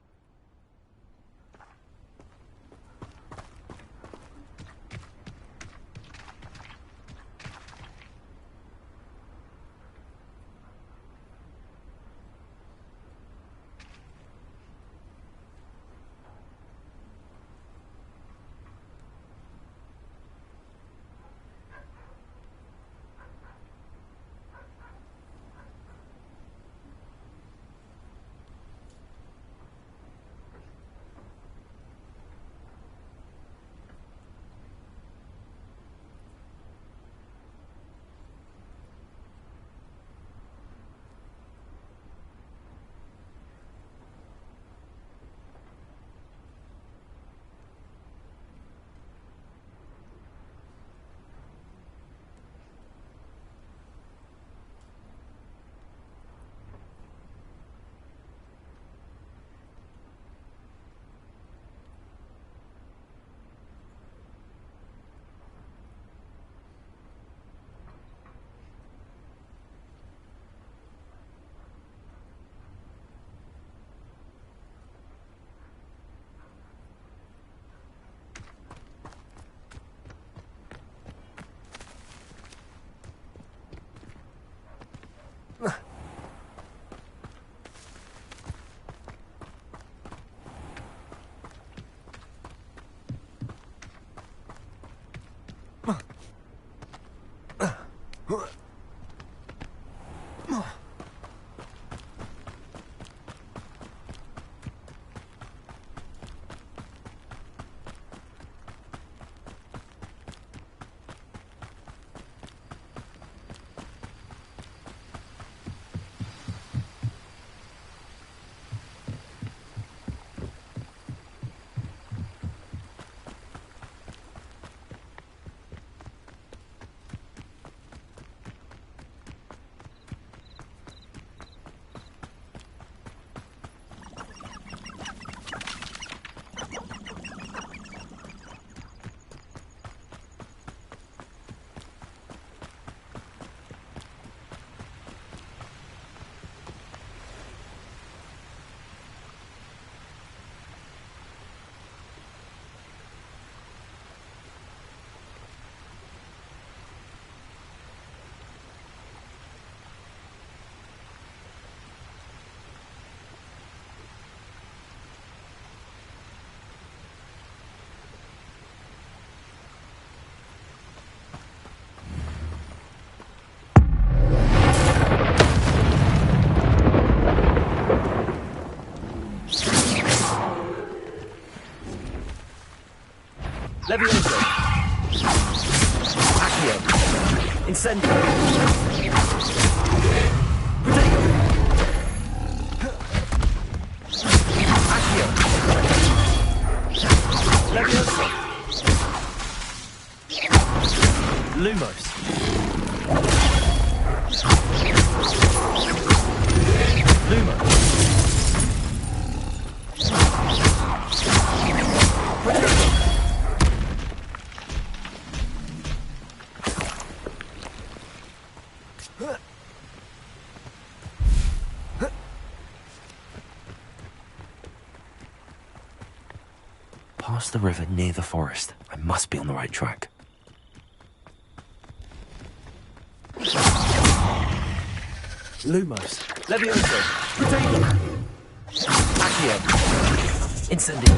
Speaker 18: past the river near the forest. I must be on the right track.
Speaker 3: Lumos. Levioso. Potato. Accio. Incendio.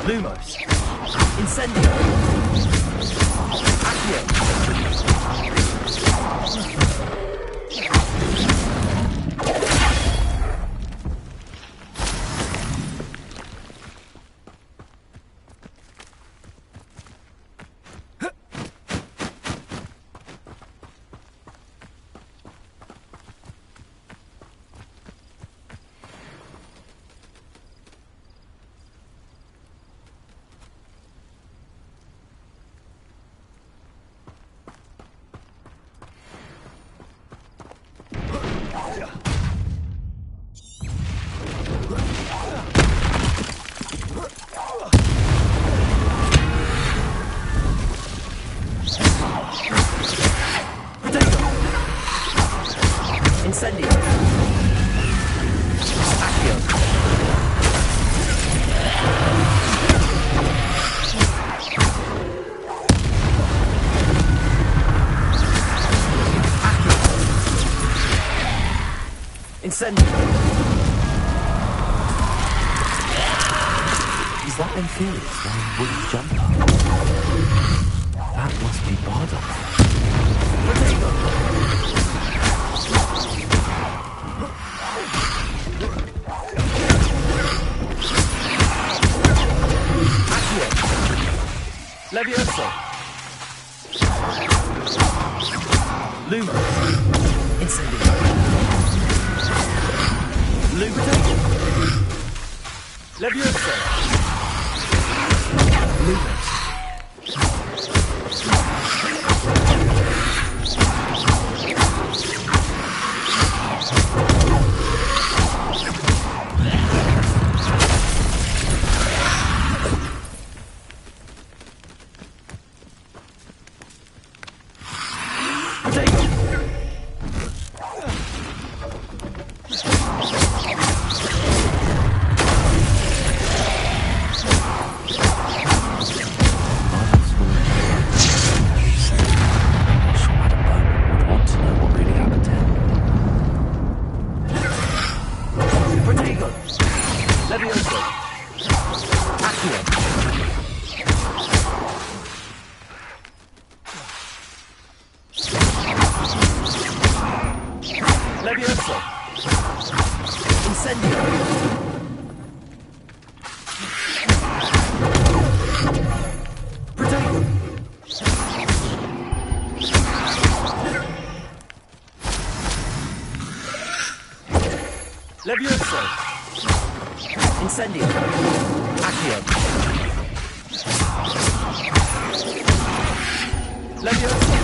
Speaker 3: Lumos. Incendio. Accio. Incendio. Accio. Incendio.
Speaker 18: Is that Inferior's long wooden jumper? That must be Bardock.
Speaker 3: Levioso. Lumos. Incendio. Lumos. Levioso. Lumos. Levioso. Incendio. Protego. Levioso. Incendio. Accio. Levioso.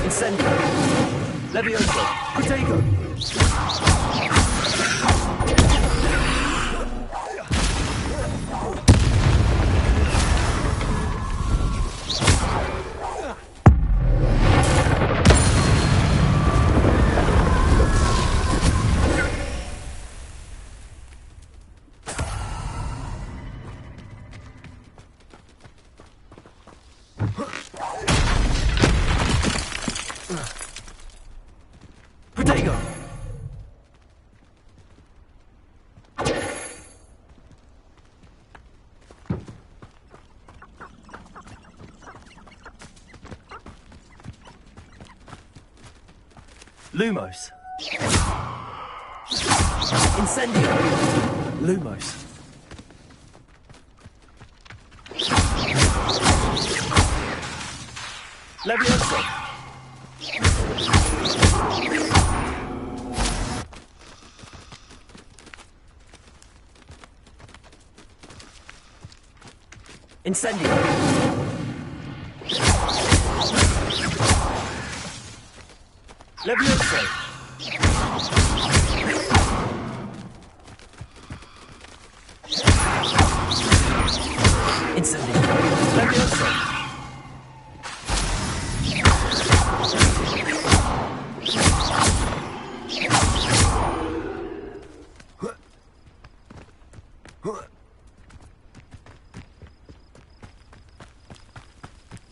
Speaker 3: Incendio. Levioso. Protego. Protego. Lumos. Incendio. Lumos. Levioso. Incendio. Levioso. Incendio. Levioso.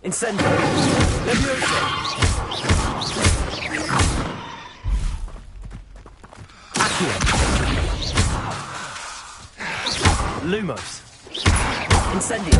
Speaker 3: Incendio. Levioso. Accio. Lumos. Incendio.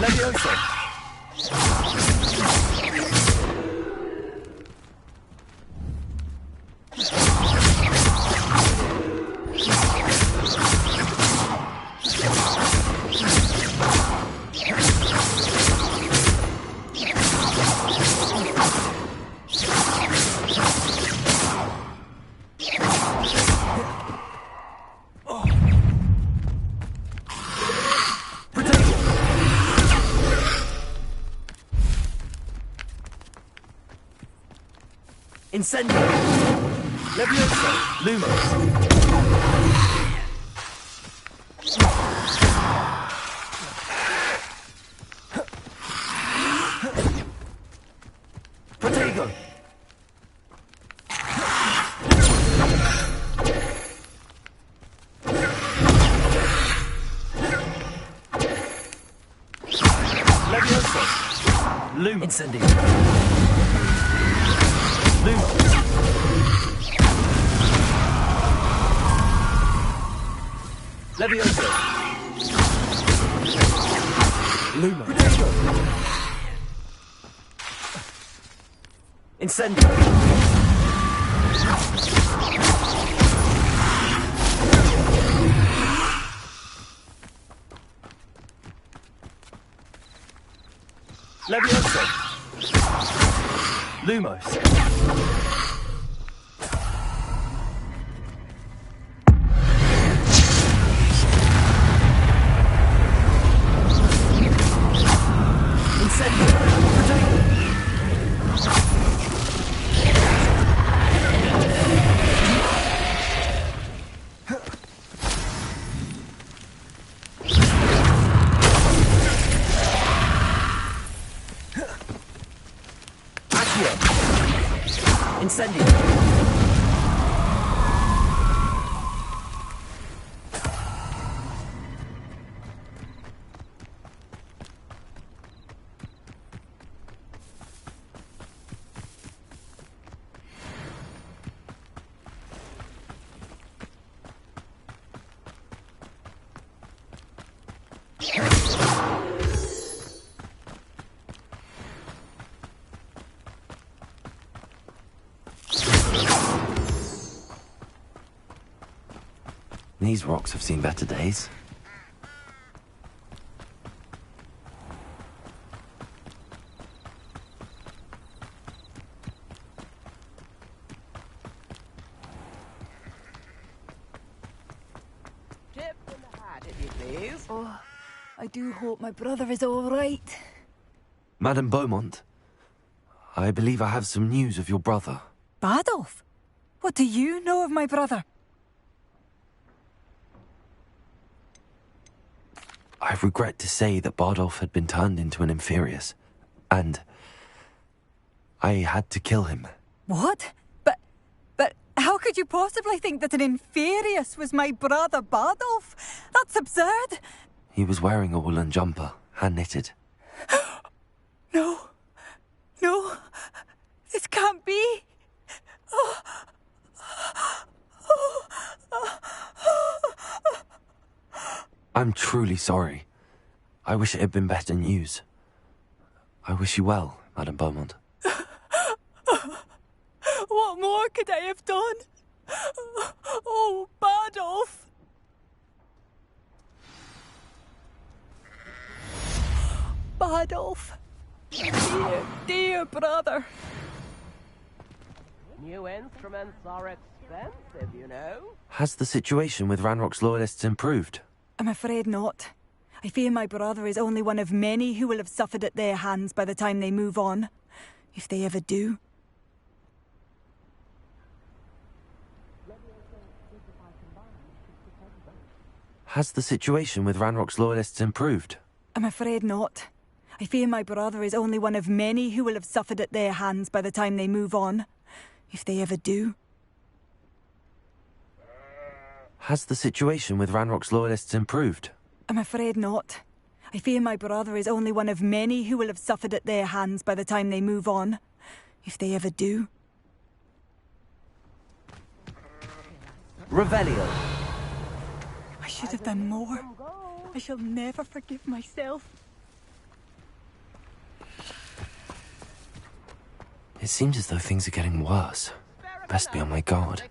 Speaker 3: Levioso. Incendio. Levioso. Lumos. Protego. Levioso. Lumos. Incendio. Lumos. Levioso. Lumos. Incendio. Levioso. Lumos. Incendio.
Speaker 18: These rocks have seen better days.
Speaker 16: Tip in the hat, if you please. Oh, I do hope my brother is all right.
Speaker 18: Madame Beaumont, I believe I have some news of your brother.
Speaker 16: Badolf? What do you know of my brother?
Speaker 18: I regret to say that Bardolph had been turned into an Inferius, and I had to kill him.
Speaker 16: What? But how could you possibly think that an Inferius was my brother Bardolph? That's absurd.
Speaker 18: He was wearing a woolen jumper, hand-knitted.
Speaker 16: No. No. This can't be.
Speaker 18: I'm truly sorry. I wish it had been better news. I wish you well, Madame Beaumont.
Speaker 16: What more could I have done? Oh, Bardolph! Bardolph. Dear, dear brother.
Speaker 9: New instruments are expensive, you know.
Speaker 18: Has the situation with Ranrock's loyalists improved?
Speaker 16: I'm afraid not. I fear my brother is only one of many who will have suffered at their hands by the time they move on. If they ever do.
Speaker 18: Has the situation with Ranrock's loyalists improved?
Speaker 16: I'm afraid not. I fear my brother is only one of many who will have suffered at their hands by the time they move on. If they ever do.
Speaker 18: Has the situation with Ranrock's loyalists improved?
Speaker 16: I'm afraid not. I fear my brother is only one of many who will have suffered at their hands by the time they move on. If they ever do.
Speaker 5: Revelio.
Speaker 16: I should have done more. I shall never forgive myself.
Speaker 18: It seems as though things are getting worse. Best be on my guard.